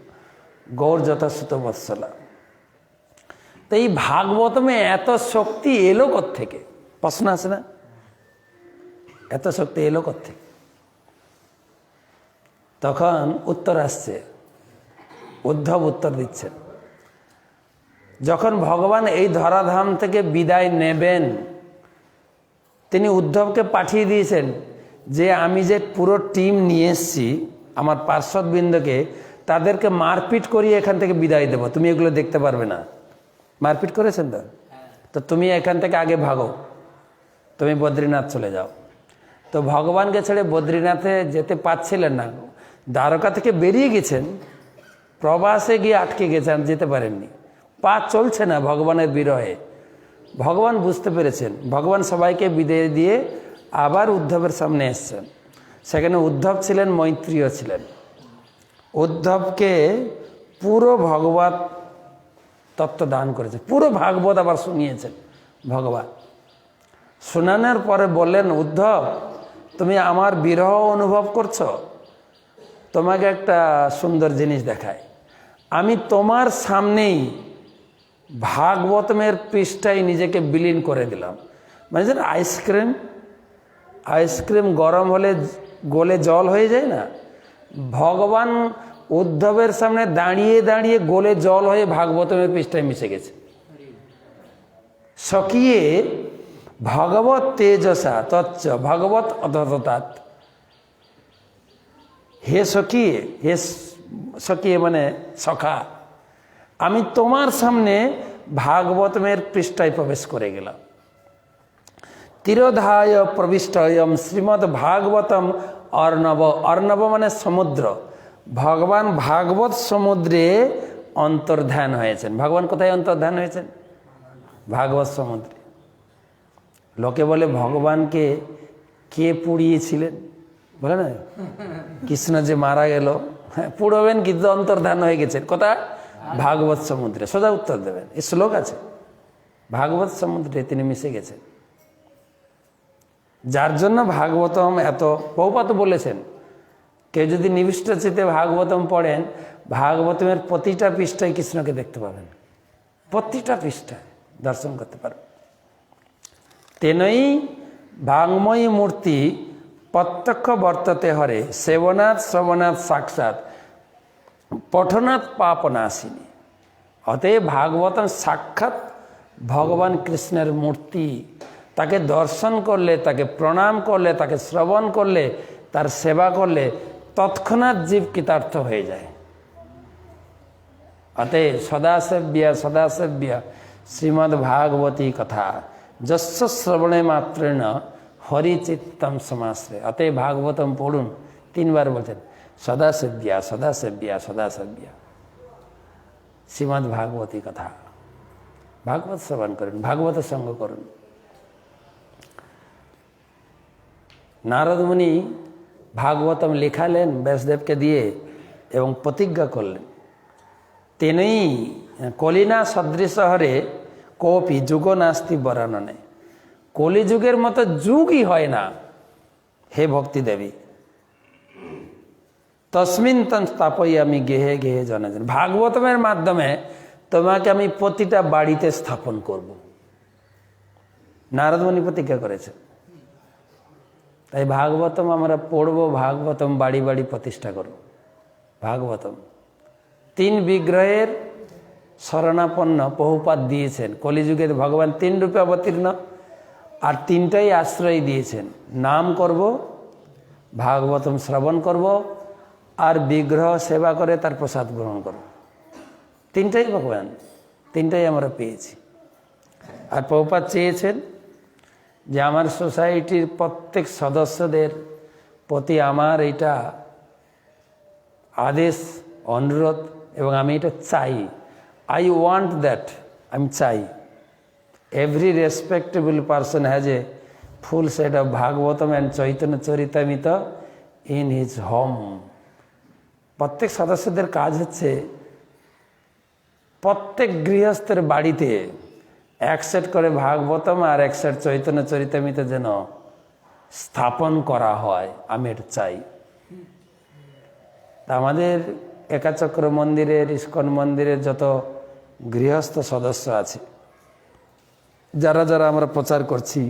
Speaker 1: গৌর যথাশ্রুত বৎসলা। তো এই ভাগবতমে এত শক্তি এলো কোত্থেকে? প্রশ্ন আছে না, এত শক্তি এলো কোত্থেকে? তখন উত্তর আসছে, উদ্ধব উত্তর দিচ্ছেন। যখন ভগবান এই ধরাধাম থেকে বিদায় নেবেন, তিনি উদ্ধবকে পাঠিয়ে দিয়েছেন যে আমি যে পুরো টিম নিয়ে এসছি আমার পার্শ্বদবৃন্দকে, তাদেরকে মারপিট করিয়ে এখান থেকে বিদায় দেবো, তুমি এগুলো দেখতে পারবে না। মারপিট করেছেন তো তুমি এখান থেকে আগে ভাগো, তুমি বদ্রীনাথ চলে যাও। তো ভগবানকে ছেড়ে বদ্রীনাথে যেতে পারছিলেন না, দ্বারকা থেকে বেরিয়ে গেছেন, প্রবাসে গিয়ে আটকে গেছেন, যেতে পারেননি, পা চলছে না ভগবানের বিরহে। ভগবান বুঝতে পেরেছেন, ভগবান সবাইকে বিদায় দিয়ে আবার উদ্ধবের সামনে এসছেন। সেখানে উদ্ধব ছিলেন, মৈত্রীয় ছিলেন। উদ্ধবকে পুরো ভগবত তত্ত্ব দান করেছে, পুরো ভাগবত আবার শুনিয়েছেন ভগবান। শোনানোর পরে বললেন, উদ্ধব তুমি আমার বিরহ অনুভব করছো, তোমাকে একটা সুন্দর জিনিস দেখায়। আমি তোমার সামনেই ভাগবতমের পৃষ্ঠায় নিজেকে বিলীন করে দিলাম। মানে যেন আইসক্রিম গরম হলে গলে জল হয়ে যায় না, ভগবান উদ্ধবের সামনে দাঁড়িয়ে দাঁড়িয়ে গলে জল হয়ে ভাগবতমের পৃষ্ঠায় মিশে গেছে। সকিয়ে ভগবত তেজসা তচ্চ ভগবত অততাৎ। হে সখিয়ে, হে সখিয়ে মানে সখা, আমি তোমার সামনে ভাগবতমের পৃষ্ঠায় প্রবেশ করে গেলাম। তিরোধায় প্রবিষ্টয়ম শ্রীমদ্ ভাগবতম অর্ণব। অর্ণব মানে সমুদ্র। ভগবান ভাগবত সমুদ্রে অন্তর্ধান হয়েছেন। ভগবান কোথায় অন্তর্ধান হয়েছেন? ভাগবত সমুদ্রে। লোকে বলে ভগবানকে কে পুড়িয়েছিলেন, বলে না কৃষ্ণ যে মারা গেল, পুড়বেন কিন্তু অন্তর্ধান হয়ে গেছেন কোথায়? ভাগবত সমুদ্রে। সোজা উত্তর দেবেন, এই শ্লোক আছে, ভাগবত সমুদ্রে তিনি মিশে গেছেন। যার জন্য ভাগবতম এত, বহুপাত বলেছেন, কেউ যদি নিবিষ্ট চিত্তে ভাগবতম পড়েন, ভাগবতমের প্রতিটা পৃষ্ঠায় কৃষ্ণকে দেখতে পাবেন, প্রতিটা পৃষ্ঠায় দর্শন করতে পারবেন। তেনই ভাগময়ী মূর্তি প্রত্যক্ষ বর্ততে হরে, সেবনাথ শ্রবণাথ সাক্ষাৎ পঠনাথ পাপনাশিনী। অতএব ভাগবতম সাক্ষাৎ ভগবান কৃষ্ণের মূর্তি। তাকে দর্শন করলে, তাকে প্রণাম করলে, তাকে শ্রবণ করলে, তার সেবা করলে তৎক্ষণাৎ জীব কৃতার্থ হয়ে যায়। অতএব সদাসেব্যা সদাসেব্যা শ্রীমদ্ ভাগবতী কথা যস্য শ্রবণে মাত্রেণ হরিচিত্তম সমাশ্রে। অতএব ভাগবতম পড়ুন, 3 বার বলছেন, সদাসেব্যা সদাসেব্যা সদাসেব্যা শ্রীমদ্ ভাগবতী কথা। ভাগবত শ্রবণ করুন, ভাগবতের সঙ্গ করুন। নারদ মুনি ভাগবতম লেখালেন ব্যাসদেবকে দিয়ে এবং প্রতিজ্ঞা করলেন, তেনই কলিনা সদৃশ হরে কোপি যুগ নাস্তি বরাননে। কলিযুগের মতো যুগই হয় না হে ভক্তি দেবী। তসমিন তন স্থাপই আমি গেহে গেহে জনজন। ভাগবতমের মাধ্যমে তোমাকে আমি প্রতিটা বাড়িতে স্থাপন করব। নারদমণি প্রতিজ্ঞা করেছে। তাই ভাগবতম আমরা পড়বো, ভাগবতম বাড়ি বাড়ি প্রতিষ্ঠা করব। ভাগবতম 3 বিগ্রহের শরণাপন্ন প্রভুপাদ দিয়েছেন। কলিযুগে ভগবান 3 রূপে অবতীর্ণ, আর 3টাই আশ্রয় দিয়েছেন। নাম করব, ভাগবতম শ্রবণ করব, আর বিগ্রহ সেবা করে তার প্রসাদ গ্রহণ করব। 3টাই ভগবান, 3টাই আমরা পেয়েছি। আর প্রভুপাদ চেয়েছেন যে আমার সোসাইটির প্রত্যেক সদস্যদের প্রতি আমার এটা আদেশ, অনুরোধ, এবং আমি এটা চাই। আই ওয়ান্ট দ্যাট, আমি চাই every respectable person has a full set of Bhagavatam and Chaitanya Charitamrita in his home. প্রত্যেক সদস্যদের কাজ হচ্ছে প্রত্যেক গৃহস্থের বাড়িতে 1 সেট করে ভাগবতম আর 1 সেট চৈতন্য চরিতামৃত যেন স্থাপন করা হয়, আমি এটা চাই। তা আমাদের একাচক্র মন্দিরের, ইস্কন মন্দিরের যত গৃহস্থ সদস্য আছে, যারা যারা আমরা প্রচার করছি,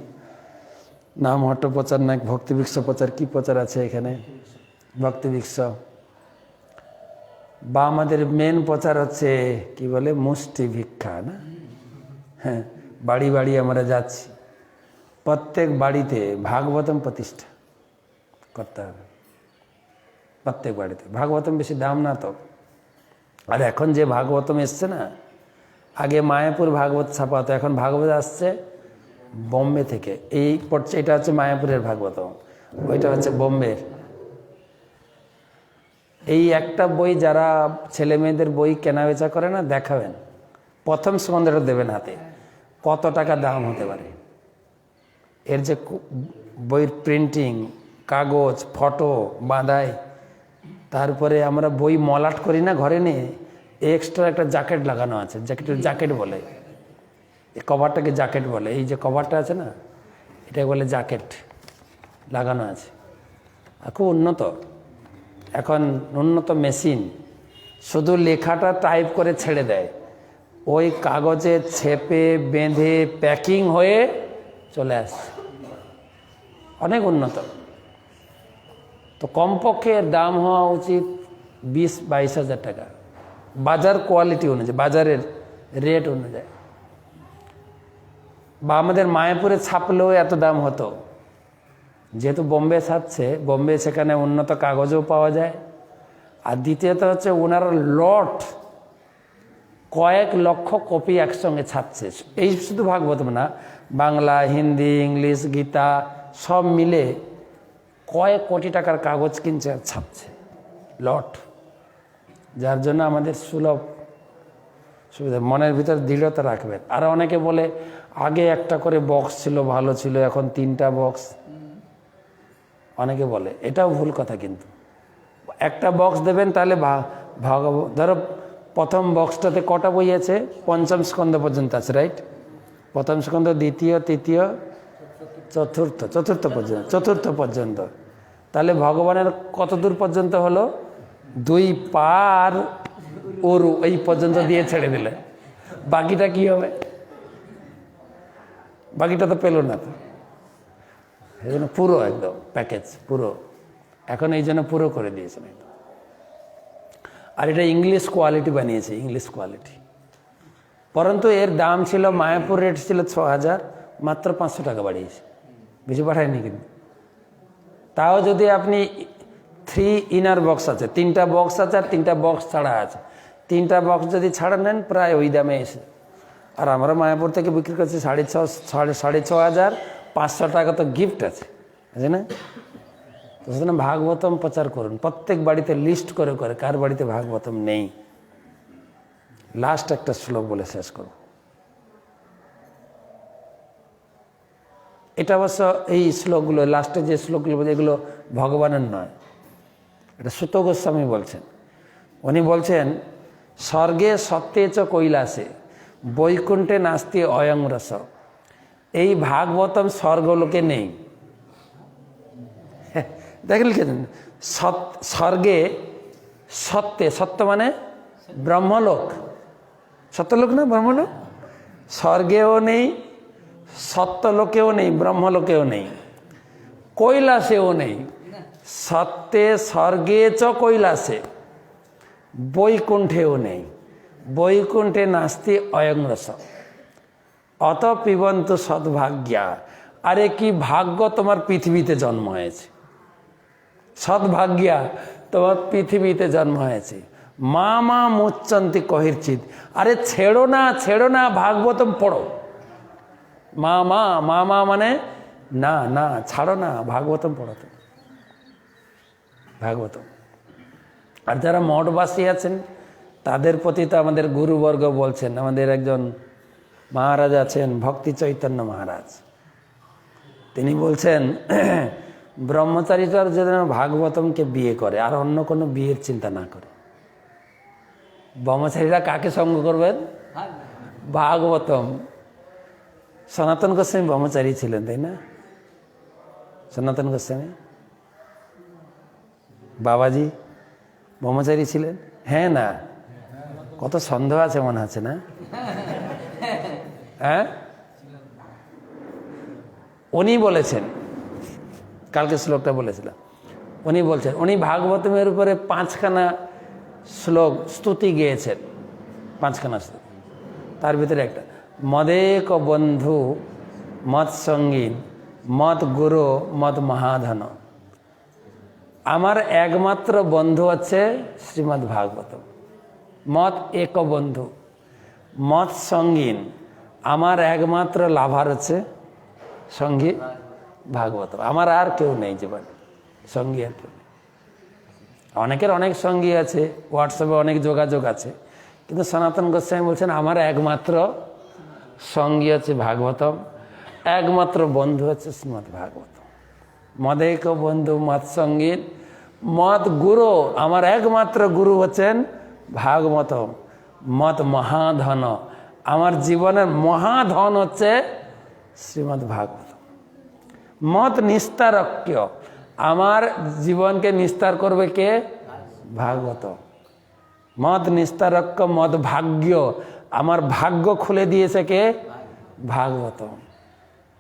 Speaker 1: নাম হট্ট প্রচার, না ভক্তিবৃক্ষ প্রচার, কি প্রচার আছে এখানে, ভক্তিবৃক্ষ, বা আমাদের মেন প্রচার হচ্ছে কি বলে মুষ্টি ভিক্ষা, না? হ্যাঁ, বাড়ি বাড়ি আমরা যাচ্ছি। প্রত্যেক বাড়িতে ভাগবতম প্রতিষ্ঠা করতে হবে, প্রত্যেক বাড়িতে। ভাগবতম বেশি দাম না তো। আর এখন যে ভাগবতম এসছে না, আগে মায়াপুর ভাগবত ছাপা হতো, এখন ভাগবত আসছে বোম্বে থেকে। এই পড়ছে, এটা হচ্ছে মায়াপুরের ভাগবতম, ওইটা হচ্ছে বোম্বের। এই একটা বই যারা ছেলে মেয়েদের বই কেনা বেচা করে না, দেখাবেন, প্রথম স্কন্ধটা দেবেন হাতে, কত টাকা দাম হতে পারে। এর যে বইয়ের প্রিন্টিং, কাগজ, ফটো বাঁধাই, তারপরে আমরা বই মলাট করি না ঘরে নিয়ে, এক্সট্রা একটা জ্যাকেট লাগানো আছে, জ্যাকেট বলে, এই কভারটাকে জ্যাকেট বলে। এই যে কভারটা আছে না, এটাকে বলে জ্যাকেট, লাগানো আছে। আর খুব উন্নত, এখন উন্নত মেশিন, শুধু লেখাটা টাইপ করে ছেড়ে দেয়, ওই কাগজে ছেপে বেঁধে প্যাকিং হয়ে চলে আসছে, অনেক উন্নত। তো কমপক্ষে এর দাম হওয়া উচিত 20-22 হাজার টাকা, বাজার কোয়ালিটি অনুযায়ী, বাজারের রেট অনুযায়ী। বা আমাদের মায়াপুরে ছাপলেও এত দাম হতো, যেহেতু বোম্বে ছাপছে, বোম্বে সেখানে উন্নত কাগজও পাওয়া যায়। আর দ্বিতীয়ত হচ্ছে ওনারা লট, কয়েক লক্ষ কপি একসঙ্গে ছাপছে। এই শুধু ভাগবতম না, বাংলা, হিন্দি, ইংলিশ, গীতা সব মিলে কয়েক কোটি টাকার কাগজ কিনছে আর ছাপছে, লট। যার জন্য আমাদের সুলভ সুবিধা, মনের ভিতর দৃঢ়তা রাখবেন। আর অনেকে বলে আগে একটা করে বক্স ছিল, ভালো ছিল, এখন 3টা বক্স, অনেকে বলে, এটাও ভুল কথা। কিন্তু একটা বক্স দেবেন, তাহলে ধরো প্রথম বক্সটাতে কটা বই আছে, 5ম স্কন্ধ পর্যন্ত আছে, রাইট? 1ম স্কন্ধ, 2য়, 3য়, 4র্থ পর্যন্ত। তাহলে ভগবানের কত দূর পর্যন্ত হলো? 2 পা আর ওরু, এই পর্যন্ত দিয়ে ছেড়ে দিলে বাকিটা কি হবে? বাকিটা তো পেল না। তো এই জন্য পুরো একদম প্যাকেজ পুরো, এখন এই জন্য পুরো করে দিয়েছেন। আর এটা ইংলিশ কোয়ালিটি বানিয়েছে, ইংলিশ কোয়ালিটি। পরন্তু এর দাম ছিল, মায়াপুর রেট ছিল 6000, মাত্র 500 টাকা বাড়িয়েছে, বেশি বাড়ায়নি। কিন্তু তাও যদি আপনি 3 ইনার বক্স আছে, 3টা বক্স আছে, আর 3টা বক্স ছাড়া আছে, 3টা বক্স যদি ছাড়া নেন প্রায় ওই দামে এসে। আর আমরা মায়াপুর থেকে বিক্রি করছি 6500, 500 টাকা তো গিফট আছে, আছে না? তো সেখানে ভাগবতম প্রচার করুন, প্রত্যেক বাড়িতে লিস্ট করে করে কার বাড়িতে ভাগবতম নেই। লাস্ট একটা শ্লোক বলে শেষ করব। এটা অবশ্য এই শ্লোকগুলো, লাস্টে যে শ্লোকগুলো বলছে, এগুলো ভগবানের নয়, এটা সুত গোস্বামী বলছেন। উনি বলছেন, স্বর্গে সত্যে চ কৈলাসে বৈকুণ্ঠে নাস্তি অয়ং রস। এই ভাগবতম স্বর্গলোকে নেই। দেখলেন কেন? স্বর্গে সত্যে, সত্য মানে ব্রহ্মলোক, সত্যলোক না ব্রহ্মলোক, স্বর্গেও নেই, সত্যলোকেও নেই, ব্রহ্মলোকেও নেই, কৈলাসেও নেই। সত্যে স্বর্গে চ কৈলাসে, বৈকুণ্ঠেও নেই। বৈকুণ্ঠে নাস্তি অয়ং রস, অত পিবন্তু সদ্ভাগ্যা। আরে কি ভাগ্য তোমার পৃথিবীতে জন্ম হয়েছে, সদ্ভাগ্যা তোমার পৃথিবীতে জন্ম হয়েছে। মা মা মুচ্চন্তি কহিরচিত, আরে ছেড়ো না ভাগবতম পড়ো। মা মা মানে না না, ছাড়ো না, ভাগবতম পড়ো তো, ভাগবতম। আর যারা মঠবাসী আছেন তাদের প্রতি তো আমাদের গুরুবর্গ বলছেন, আমাদের একজন মহারাজ আছেন ভক্তি চৈতন্য মহারাজ, তিনি বলছেন ব্রহ্মচারীরা যদি ভাগবতমকে বিয়ে করে আর অন্য কোনো বিয়ের চিন্তা না করে। ব্রহ্মচারীরা কাকে সঙ্গ করবেন? ভাগবতম। সনাতন গোস্বামী ব্রহ্মচারী ছিলেন, তাই না? সনাতন গোস্বামী, বাবাজি ব্রহ্মচারী ছিলেন? হ্যাঁ না? কত সন্দেহ আছে মনে হচ্ছে না? হ্যাঁ, উনি বলেছেন, কালকে শ্লোকটা বলেছিলাম, উনি বলছেন, উনি ভাগবতমের উপরে 5খানা শ্লোক স্তুতি গেয়েছেন, 5খানা শ্লোক। তার ভিতরে একটা, মদেক বন্ধু মত সঙ্গীন মত গুরু মত মহাধন। আমার একমাত্র বন্ধু হচ্ছে শ্রীমদ্ ভাগবতম। মত এক বন্ধু, মত সঙ্গীন, আমার একমাত্র লাভার হচ্ছে সঙ্গী ভাগবত। আমার আর কেউ নেই জীবনে সঙ্গী, আর কেউ নেই। অনেকের অনেক সঙ্গী আছে, হোয়াটসঅ্যাপে অনেক যোগাযোগ আছে, কিন্তু সনাতন গোস্বামী বলছেন আমার একমাত্র সঙ্গী হচ্ছে ভাগবতম, একমাত্র বন্ধু হচ্ছে শ্রীমদ্ ভাগবতম। মদেক বন্ধু মত সঙ্গীত মত গুরু, আমার একমাত্র গুরু হচ্ছেন ভাগবতম। মত মহাধন, আমার জীবনের মহাধন হচ্ছে শ্রীমদ্ ভাগবতম। মত নিস্তারক্য, আমার জীবনকে নিস্তার করবে কে? ভাগবত। মত নিস্তারক্য মত ভাগ্য, আমার ভাগ্য খুলে দিয়েছে কে? ভাগবত।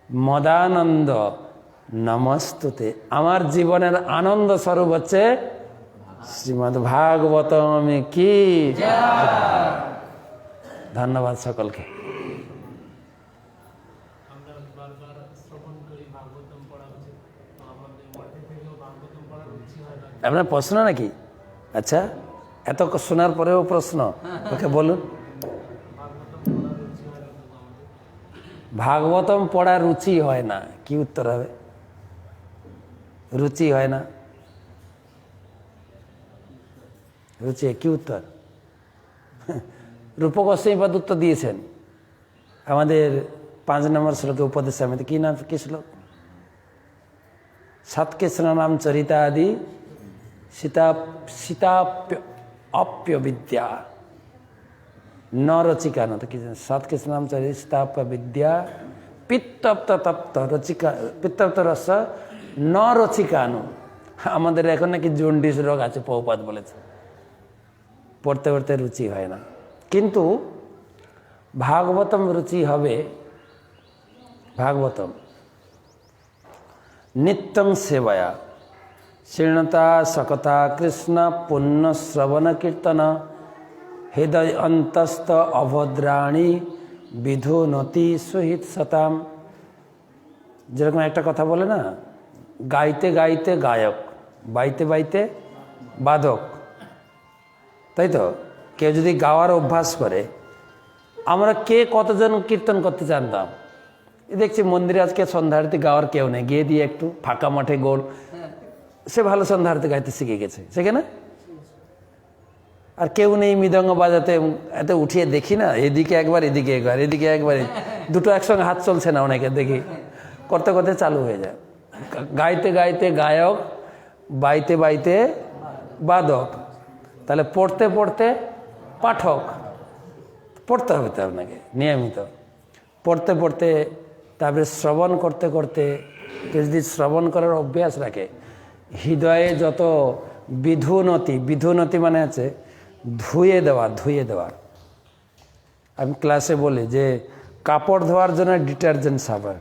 Speaker 1: মদানন্দ নমস্তুতে, আমার জীবনের আনন্দ স্বরূপ হচ্ছে শ্রীমদ্ ভাগবতম কি। ধন্যবাদ সকলকে। আপনার প্রশ্ন নাকি? আচ্ছা, এত শোনার পরেও প্রশ্ন, ওকে বলুন। ভাগবতম পড়া রুচি হয় না, কি উত্তর হবে? রুচি হয় না, রুচি কি উত্তর? রূপক গোস্বামীপাদ উত্তর দিয়েছেন আমাদের 5 নম্বর শ্লোকে উপদেশ সমিতি। কি নাম, কি শ্লোক? সৎকৃষ্ণ নাম চরিতা আদি সীতাপ্য বিদ্যা নরচিকানো, তো কি সৎকৃষ্ণ নাম চরিতা সীতাপ্য বিদ্যা পিত্তপ্ত তপ্ত রচিকা পিত্তপ্ত রস নরচিকানো। আমাদের এখন নাকি জন্ডিস রোগ আছে, প্রভুপাদ বলেছে, পড়তে পড়তে রুচি হয় না। কিন্তু ভাগবতম রুচি হবে। ভাগবতম নিত্যং সেবায়া শৃণতা সকতা কৃষ্ণ পুণ্য শ্রবণ কীর্তন হৃদয় অন্তস্থ অভদ্রাণী বিধুনতি সুহিত সতাম। যেরকম একটা কথা বলে না, গাইতে গাইতে গায়ক, বাইতে বাইতে বাদক, তাই তো? কেউ যদি গাওয়ার অভ্যাস করে, আমরা কে কতজন কীর্তন করতে জানতাম, দেখছি মন্দিরে আজকে সন্ধ্যারতি গাওয়ার কেউ নেই, গিয়ে দিয়ে একটু ফাঁকা মাঠে গোল, সে ভালো সন্ধ্যারতি গাইতে শিখে গেছে সেখানে। আর কেউ নেই মৃদঙ্গ বাজাতে, এত উঠিয়ে দেখি না, এদিকে একবার এদিকে একবার, এদিকে একবার, দুটো একসঙ্গে হাত চলছে না, অনেকে দেখি করতে করতে চালু হয়ে যায়। গাইতে গাইতে গায়ক, বাইতে বাইতে বাদক, তাহলে পড়তে পড়তে পাঠক। পড়তে হবে তো আপনাকে নিয়মিত, পড়তে পড়তে, তারপরে শ্রবণ করতে করতে, যদি শ্রবণ করার অভ্যাস রাখে, হৃদয়ে যত বিধুনতি, বিধুনতি মানে আছে ধুয়ে দেওয়া, ধুয়ে দেওয়া। আমি ক্লাসে বলি যে কাপড় ধোয়ার জন্য ডিটারজেন্ট সাবান,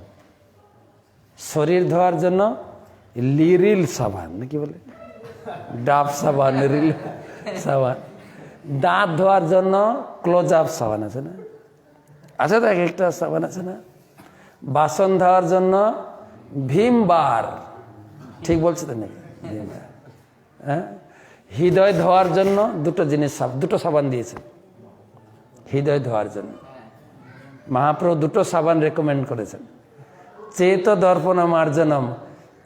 Speaker 1: শরীর ধোয়ার জন্য লিরিল সাবান, নাকি বলে ডাব সাবান, রিল সাবান, দাঁত ধোয়ার জন্য ক্লোজ আপ সাবান আছে না, আছে তো এক একটা সাবান আছে না, বাসন ধোয়ার জন্য ভীম বার, ঠিক বলছে তো নাকি, হ্যাঁ, হৃদয় ধোয়ার জন্য দুটো সাবান দিয়েছেন হৃদয় ধোয়ার জন্য। মহাপ্রভু দুটো সাবান রেকমেন্ড করেছেন। চেত দর্পণ মার্জনম,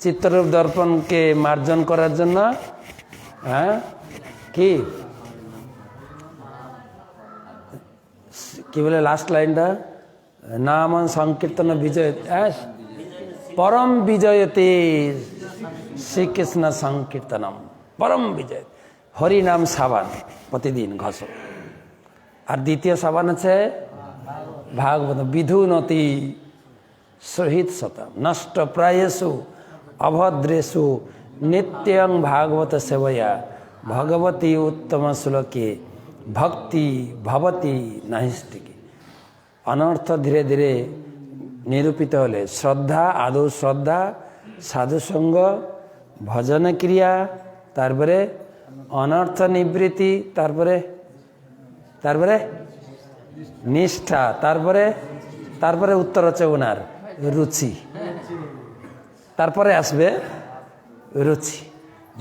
Speaker 1: চিত্তরূপ দর্পণকে মার্জন করার জন্য, হ্যাঁ, কি বলে লাস্ট লাইনটা, নাম সংকীর্তন বিজয়, পরম বিজয়তে শ্রীকৃষ্ণ সংকীর্তনম, পরম বিজয়, হরিনাম সাবান প্রতিদিন ঘষো। আর দ্বিতীয় সাবান আছে ভাগবত, বিধুনতি সহিত শতম নষ্ট প্রায়েষু অভদ্রেষু নিত্যং ভাগবত সেবয়া ভগবতী উত্তম শ্লোকে ভক্তি ভবতি নাহিষ্টিকি। অনর্থ ধীরে ধীরে নিরূপিত হলে শ্রদ্ধা, আদৌ শ্রদ্ধা, সাধুসঙ্গ, ভজন ক্রিয়া, তারপরে অনর্থ নিবৃত্তি, তারপরে নিষ্ঠা, তারপরে উত্তর হচ্ছে ওনার রুচি, তারপরে আসবে রুচি।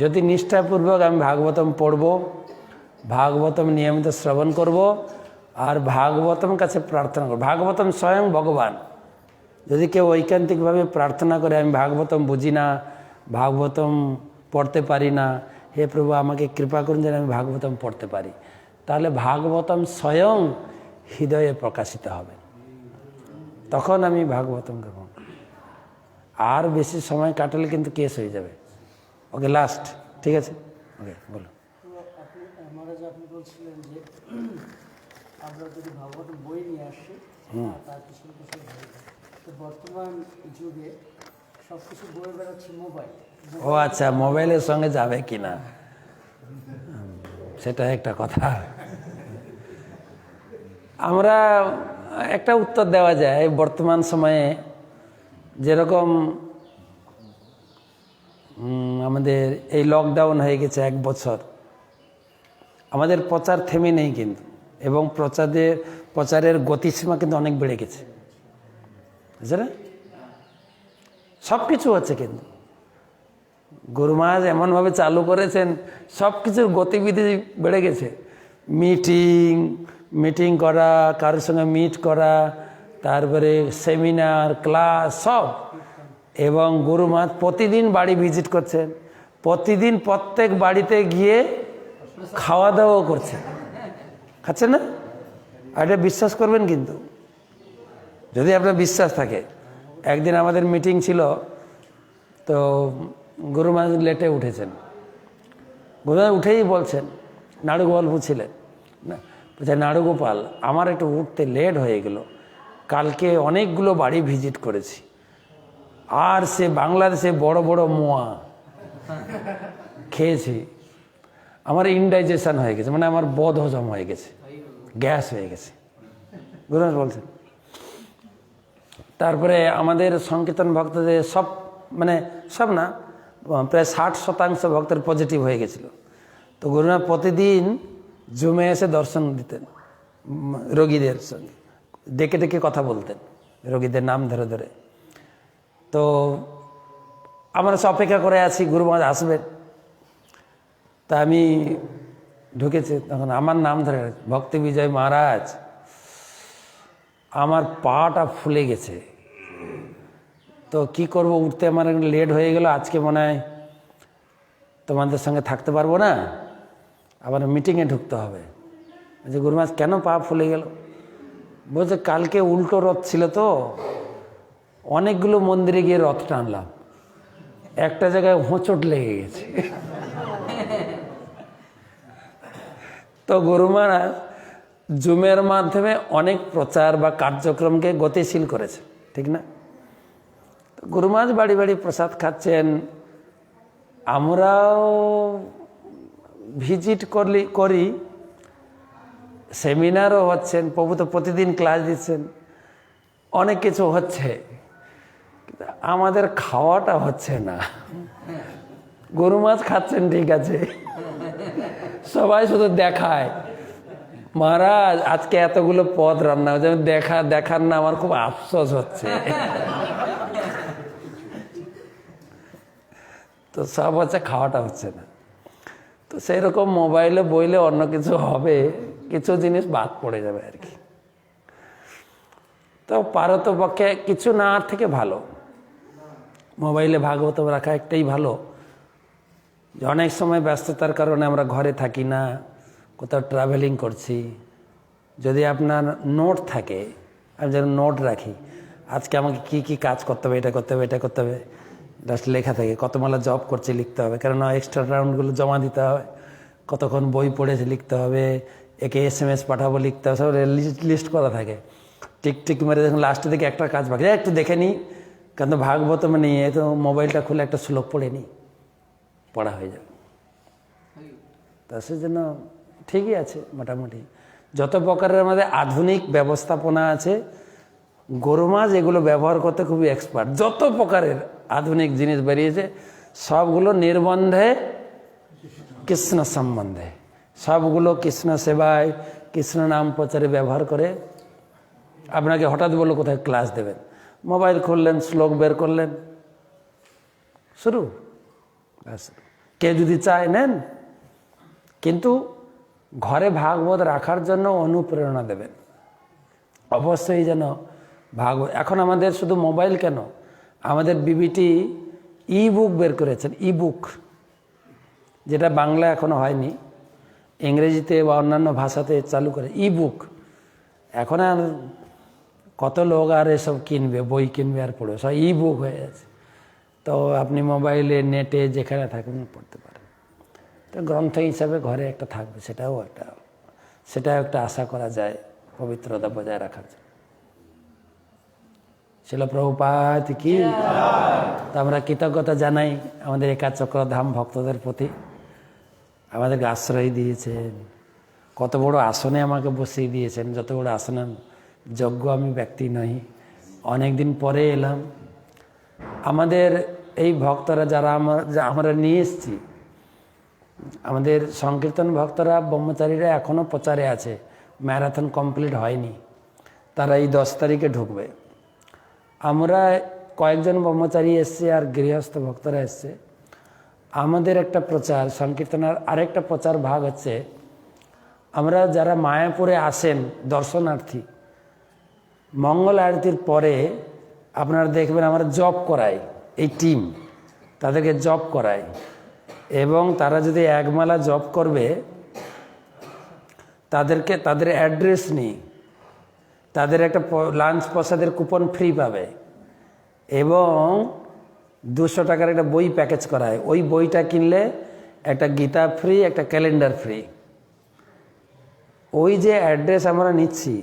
Speaker 1: যদি নিষ্ঠাপূর্বক আমি ভাগবতম পড়ব, ভাগবতম নিয়মিত শ্রবণ করব, আর ভাগবতম কাছে প্রার্থনা করব। ভাগবতম স্বয়ং ভগবান। যদি কেউ ঐকান্তিকভাবে প্রার্থনা করে আমি ভাগবতম বুঝি না, ভাগবতম পড়তে পারি না, হে প্রভু আমাকে কৃপা করুন যেন আমি ভাগবতম পড়তে পারি, তাহলে ভাগবতম স্বয়ং হৃদয়ে প্রকাশিত হবে, তখন আমি ভাগবতম গ্রহণ। আর বেশি সময় কাটালে কিন্তু কেস হয়ে যাবে। ওকে, লাস্ট, ঠিক আছে, ওকে বলো।
Speaker 3: আপনি বলছিলেন যে আমরা যদি ভাগবত বই নিয়ে আসি তার কিছু কিছু তো বর্তমান যুগে সব কিছু বই বেড়াচ্ছে মোবাইল।
Speaker 1: ও আচ্ছা, মোবাইলের সঙ্গে যাবে কিনা সেটা একটা কথা। আমরা একটা উত্তর দেওয়া যায়, বর্তমান সময়ে যেরকম আমাদের এই লকডাউন হয়ে গেছে 1 বছর, আমাদের প্রচার থেমে নেই কিন্তু, এবং প্রচারের গতিসীমা কিন্তু অনেক বেড়ে গেছে, বুঝলে না? সব কিছু হচ্ছে কিন্তু গুরু মহারাজ এমনভাবে চালু করেছেন, সব কিছুর গতিবিধি বেড়ে গেছে। মিটিং করা, কারোর সঙ্গে মিট করা, তারপরে সেমিনার, ক্লাস, সব। এবং গুরু মহারাজ প্রতিদিন বাড়ি ভিজিট করছেন, প্রতিদিন প্রত্যেক বাড়িতে গিয়ে খাওয়া দাওয়াও করছেন, খাচ্ছেন না? আর এটা বিশ্বাস করবেন কিন্তু, যদি আপনার বিশ্বাস থাকে। একদিন আমাদের মিটিং ছিল, তো গুরু মহারাজ লেটে উঠেছেন। গুরু মহারাজ উঠেই বলছেন, নাড়ুগোপাল ছিলেন না, বলছে নাড়ুগোপাল আমার একটু উঠতে লেট হয়ে গেল, কালকে অনেকগুলো বাড়ি ভিজিট করেছি, আর সে বাংলাদেশে বড় বড় মোয়া খেয়েছি, আমার ইনডাইজেশন হয়ে গেছে, মানে আমার বদ হজম হয়ে গেছে, গ্যাস হয়ে গেছে, গুরু মহারাজ বলছেন। তারপরে আমাদের সংকীর্তন ভক্তদের সব না, প্রায় 60% ভক্তের পজিটিভ হয়ে গেছিল। তো গুরু মহারাজ প্রতিদিন জুমে এসে দর্শন দিতেন, রোগীদের সঙ্গে ডেকে ডেকে কথা বলতেন, রোগীদের নাম ধরে ধরে। তো আমরা সব অপেক্ষা করে আছি গুরু মহারাজ আসবেন। তা আমি ঢুকেছি, তখন আমার নাম ধরে ভক্তি বিজয় মহারাজ, আমার পাটা ফুলে গেছে, তো কি করব, উঠতে আমার লেট হয়ে গেল, আজকে মনে হয় তোমাদের সঙ্গে থাকতে পারবো না, আবার মিটিংয়ে ঢুকতে হবে। বলছে গুরু মহারাজ কেন পা ফুলে গেল? বলছে কালকে উল্টো রথ ছিল, তো অনেকগুলো মন্দিরে গিয়ে রথ টানলাম, একটা জায়গায় হোঁচট লেগে গেছে। তো গুরু মহারাজ জুমের মাধ্যমে অনেক প্রচার বা কার্যক্রমকে গতিশীল করেছে, ঠিক না? গুরু মহারাজ বাড়ি বাড়ি প্রসাদ খাচ্ছেন, আমরাও ভিজিট করি, সেমিনারও হচ্ছেন, প্রভু তো প্রতিদিন ক্লাস দিচ্ছেন। অনেক কিছু হচ্ছে, কিন্তু আমাদের খাওয়াটা হচ্ছে না। গরু মাছ খাচ্ছেন ঠিক আছে, সবাই শুধু দেখায় মহারাজ আজকে এতগুলো পদ রান্না হচ্ছে, দেখার না আমার খুব আফসোস হচ্ছে। তো সব হচ্ছে, খাওয়াটা হচ্ছে না। তো সেই রকম মোবাইলে বইলে অন্য কিছু হবে, কিছু জিনিস বাদ পড়ে যাবে আর কি। তো পারতপক্ষে কিছু না থেকে ভালো মোবাইলে ভাগবত রাখা একটাই ভালো, যে অনেক সময় ব্যস্ততার কারণে আমরা ঘরে থাকি না, কোথাও ট্রাভেলিং করছি, যদি আপনার নোট থাকে, আমি যেন নোট রাখি, আজকে আমাকে কি কি কাজ করতে হবে, এটা করতে হবে, এটা করতে হবে, জাস্ট লেখা থাকে, কত মালা জব করছে লিখতে হবে, কেননা এক্সট্রা রাউন্ডগুলো জমা দিতে হবে, কতক্ষণ বই পড়েছে লিখতে হবে, একে SMS পাঠাবো লিখতে হবে, সব লিস্ট করা থাকে। টিক টিক মেরে দেখুন লাস্টে দিকে একটা কাজ বাকি, একটু দেখে নিই, কিন্তু ভাগবত মানে এই তো মোবাইলটা খুলে একটা শ্লোক পড়ে নিই, পড়া হয়ে যাবে। তা সেজন্য ঠিকই আছে মোটামুটি। যত প্রকারের আমাদের আধুনিক ব্যবস্থাপনা আছে, গরু মাছ এগুলো ব্যবহার করতে খুবই এক্সপার্ট। যত প্রকারের আধুনিক জিনিস বেরিয়েছে সবগুলো নির্বন্ধে কৃষ্ণ সম্বন্ধে, সবগুলো কৃষ্ণ সেবায়, কৃষ্ণ নাম প্রচারে ব্যবহার করে। আপনাকে হঠাৎ বললো কোথায় ক্লাস দেবেন, মোবাইল খুললেন, শ্লোক বের করলেন, শুরু। কেউ যদি চায় নেন, কিন্তু ঘরে ভাগবত রাখার জন্য অনুপ্রেরণা দেবেন অবশ্যই। যেন ভাগবত, এখন আমাদের শুধু মোবাইল কেন, আমাদের বিবিটি বুক বের করেছেন, বুক, যেটা বাংলা এখনো হয়নি, ইংরেজিতে বা অন্যান্য ভাষাতে চালু করে বুক। এখন আর কত লোক আর এসব কিনবে, বই কিনবে আর পড়বে, সব বুক হয়ে গেছে। তো আপনি মোবাইলে, নেটে যেখানে থাকবেন পড়তে পারেন। তো গ্রন্থ হিসাবে ঘরে একটা থাকবে, সেটাও একটা আশা করা যায় পবিত্রতা বজায় রাখার জন্য। শিল প্রভুপাদ কি। তো আমরা কৃতজ্ঞতা জানাই আমাদের একাচক্র ধাম ভক্তদের প্রতি, আমাদেরকে আশ্রয় দিয়েছেন, কত বড় আসনে আমাকে বসিয়ে দিয়েছেন। যত বড় আসনে যোগ্য আমি ব্যক্তি নই, অনেক দিন পরে এলাম। আমাদের এই ভক্তরা যারা আমরা নিয়ে এসছি, আমাদের সংকীর্তন ভক্তরা, ব্রহ্মচারীরা এখনও প্রচারে আছে, ম্যারাথন কমপ্লিট হয়নি, তারা এই 10 তারিখে ঢুকবে। আমরা কয়েকজন ব্রহ্মচারী এসছে আর গৃহস্থ ভক্তরা এসছে। আমাদের একটা প্রচার, সংকীর্তনের আরেকটা প্রচার ভাগ হচ্ছে, আমরা যারা মায়াপুরে আসেন দর্শনার্থী, মঙ্গল আরতির পরে আপনারা দেখবেন আমরা জব করাই, এই টিম তাদেরকে জব করায়, এবং তারা যদি একমালা জব করবে তাদের অ্যাড্রেস নিই, তাদের একটা লাঞ্চ প্রসাদের কুপন ফ্রি পাবে, এবং 200 টাকার একটা বই প্যাকেজ করায়। ওই বইটা কিনলে একটা গীতা ফ্রি, একটা ক্যালেন্ডার ফ্রি। ওই যে অ্যাড্রেস আমরা নিচ্ছি,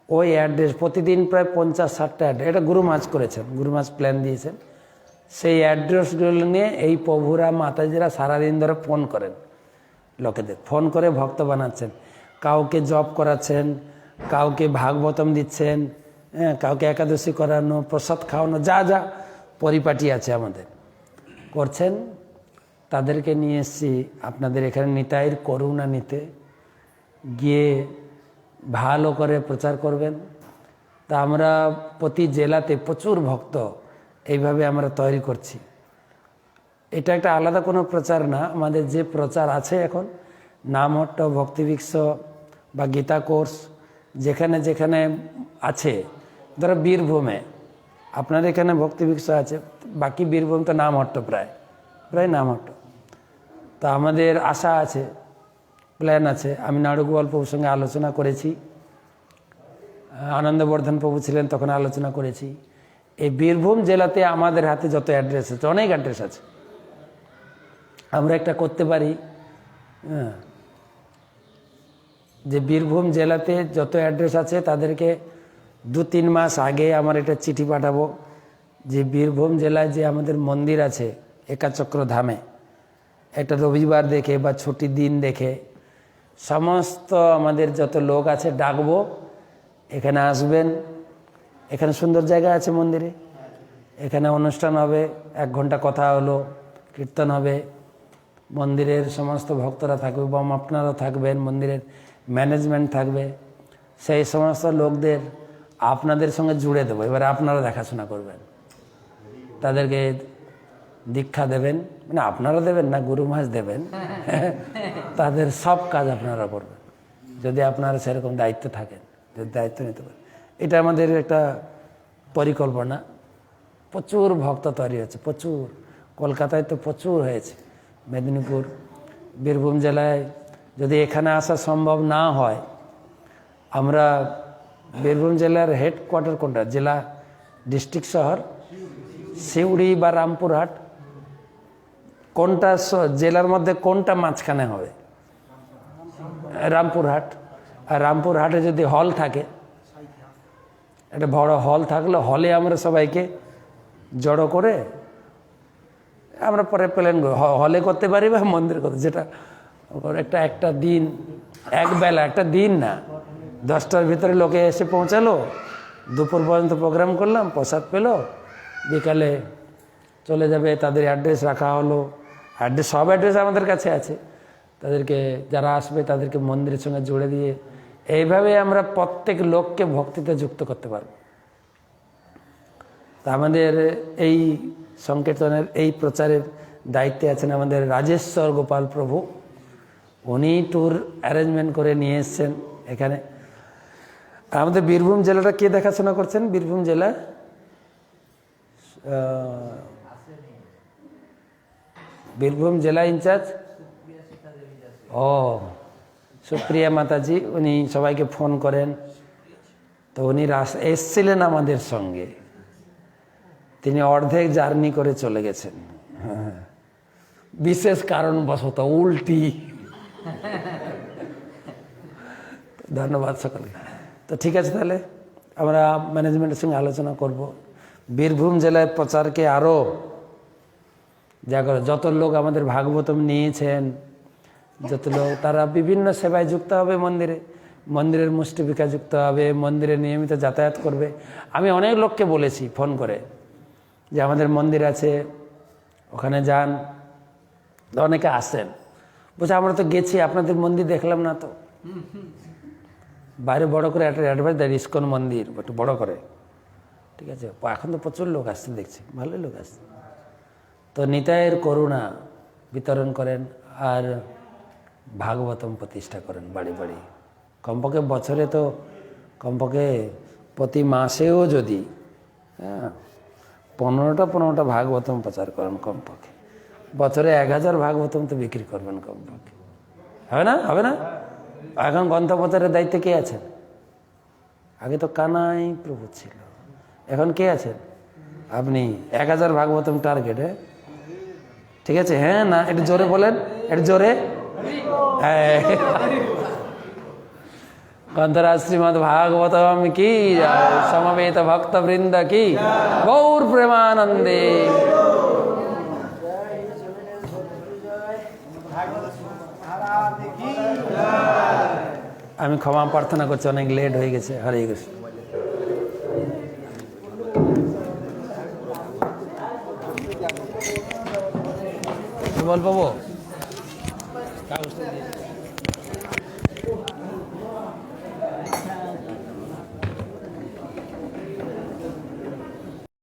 Speaker 1: ওই অ্যাড্রেস প্রতিদিন প্রায় 50-60টা অ্যাড্রেস, এটা গুরু মাছ করেছেন, গুরু মাছ প্ল্যান দিয়েছেন। সেই অ্যাড্রেসগুলো নিয়ে এই প্রভুরা মাতাজিরা সারাদিন ধরে ফোন করেন, লোকেদের ফোন করে ভক্ত বানাচ্ছেন, কাউকে জব করাচ্ছেন, কাউকে ভাগবতম দিচ্ছেন, হ্যাঁ, কাউকে একাদশী করানো, প্রসাদ খাওয়ানো, যা যা পরিপাটি আছে আমাদের করছেন। তাদেরকে নিয়ে এসেছি আপনাদের এখানে নিতাইয়ের করুণা নিতে, গিয়ে ভালো করে প্রচার করবেন। তা আমরা প্রতি জেলাতে প্রচুর ভক্ত এইভাবে আমরা তৈরি করছি। এটা একটা আলাদা কোনো প্রচার না, আমাদের যে প্রচার আছে এখন, নামহট্ট, ভক্তিবৃক্ষ বা গীতা কোর্স, যেখানে যেখানে আছে, ধরো বীরভূমে আপনার এখানে ভক্তিবৃক্ষ আছে, বাকি বীরভূম তো নামহট্ট, প্রায় নামহট্ট। তা আমাদের আশা আছে, প্ল্যান আছে। আমি নাড়ুগোপাল প্রভুর সঙ্গে আলোচনা করেছি, আনন্দবর্ধন প্রভু ছিলেন তখন আলোচনা করেছি। এই বীরভূম জেলাতে আমাদের হাতে যত অ্যাড্রেস আছে, অনেক অ্যাড্রেস আছে, আমরা একটা করতে পারি, হ্যাঁ, যে বীরভূম জেলাতে যত অ্যাড্রেস আছে তাদেরকে 2-3 মাস আগে আমার একটা চিঠি পাঠাবো, যে বীরভূম জেলায় যে আমাদের মন্দির আছে একাচক্র ধামে, একটা রবিবার দেখে বা ছুটির দিন দেখে সমস্ত আমাদের যত লোক আছে ডাকবো, এখানে আসবেন, এখানে সুন্দর জায়গা আছে মন্দিরে, এখানে অনুষ্ঠান হবে, 1 ঘন্টা কথা হলো, কীর্তন হবে, মন্দিরের সমস্ত ভক্তরা থাকবে এবং আপনারা থাকবেন, মন্দিরের ম্যানেজমেন্ট থাকবে, সেই সমস্ত লোকদের আপনাদের সঙ্গে জুড়ে দেবো। এবারে আপনারা দেখাশোনা করবেন, তাদেরকে দীক্ষা দেবেন, মানে আপনারা দেবেন না, গুরু মহারাজ দেবেন, তাদের সব কাজ আপনারা করবেন যদি আপনারা সেরকম দায়িত্ব থাকেন, যদি দায়িত্ব নিতে পারেন। এটা আমাদের একটা পরিকল্পনা। প্রচুর ভক্ত তৈরি হচ্ছে, প্রচুর। কলকাতায় তো প্রচুর হয়েছে, মেদিনীপুর, বীরভূম জেলায় যদি এখানে আসা সম্ভব না হয়, আমরা বীরভূম জেলার হেডকোয়ার্টার কোনটা, জেলা ডিস্ট্রিক্ট শহর সিউড়ি বা রামপুরহাট, কোনটা জেলার মধ্যে কোনটা মাঝখানে হবে? রামপুরহাট। আর রামপুরহাটে যদি হল থাকে, একটা বড় হল থাকলে হলে আমরা সবাইকে জড়ো করে আমরা পরে প্ল্যান হলে করতে পারি বা মন্দির করতে, যেটা একটা দিন, একবেলা, একটা দিন না, 10টার ভিতরে লোকে এসে পৌঁছালো, দুপুর পর্যন্ত প্রোগ্রাম করলাম, প্রসাদ পেলো, বিকালে চলে যাবে। তাদের অ্যাড্রেস রাখা হলো, সব অ্যাড্রেস আমাদের কাছে আছে, তাদেরকে যারা আসবে তাদেরকে মন্দিরের সঙ্গে জুড়ে দিয়ে এইভাবে আমরা প্রত্যেক লোককে ভক্তিতে যুক্ত করতে পারব। তা আমাদের এই সংকীর্তনের এই প্রচারের দায়িত্বে আছেন আমাদের রাজেশ্বর গোপাল প্রভু। উনি ট্যুর অ্যারেঞ্জমেন্ট করে নিয়ে এসছেন এখানে। আমাদের বীরভূম জেলাটা কে দেখাশোনা করছেন? বীরভূম জেলা বীরভূম জেলা ইনচার্জ সুপ্রিয়া মাতাজি, উনি সবাইকে ফোন করেন। তো উনি এসছিলেন আমাদের সঙ্গে, তিনি অর্ধেক জার্নি করে চলে গেছেন, বিশেষ কারণবশত, উল্টি। ধন্যবাদ সকলকে। তো ঠিক আছে, তাহলে আমরা ম্যানেজমেন্টের সঙ্গে আলোচনা করব। বীরভূম জেলায় প্রচারকে আরও যত লোক আমাদের ভাগবতম নিয়েছেন, যত লোক তারা বিভিন্ন সেবায় যুক্ত হবে, মন্দিরের মুষ্টিভিকা যুক্ত হবে, মন্দিরে নিয়মিত যাতায়াত করবে। আমি অনেক লোককে বলেছি ফোন করে যে আমাদের মন্দির আছে, ওখানে যান। অনেকে আসেন, বলছে আমরা তো গেছি, আপনাদের মন্দির দেখলাম না তো। বাইরে বড় করে একটা অ্যাডভাইস দেয়, ইস্কন মন্দির একটু বড় করে, ঠিক আছে। এখন তো প্রচুর লোক আসছে, দেখছি ভালোই লোক আসছে। তো নিতাইয়ের করুণা বিতরণ করেন আর ভাগবতম প্রতিষ্ঠা করেন বাড়ি বাড়ি। কমপক্ষে বছরে তো, কমপক্ষে প্রতি মাসেও যদি 15টা ভাগবতম প্রচার করেন, কমপক্ষে বছরে 1000 ভাগবতম তো বিক্রি করবেন কমপক্ষে। হবে না? হবে না? এখন গ্রন্থপ্রচারের দায়িত্বে কে আছেন? আগে তো কানাই প্রভু ছিল, এখন কে আছেন? আপনি। 1000 ভাগবতম টার্গেট, ঠিক আছে? হ্যাঁ না, একটু জোরে বলেন, একটু জোরে। গ্রন্থরাজ শ্রীমদ্ ভাগবতম কি, সমবেত ভক্ত বৃন্দ কি, গৌর প্রেমানন্দে। আমি ক্ষমা প্রার্থনা করছি, অনেক লেট হয়ে গেছে। হরে কৃষ্ণ। বল পাবো।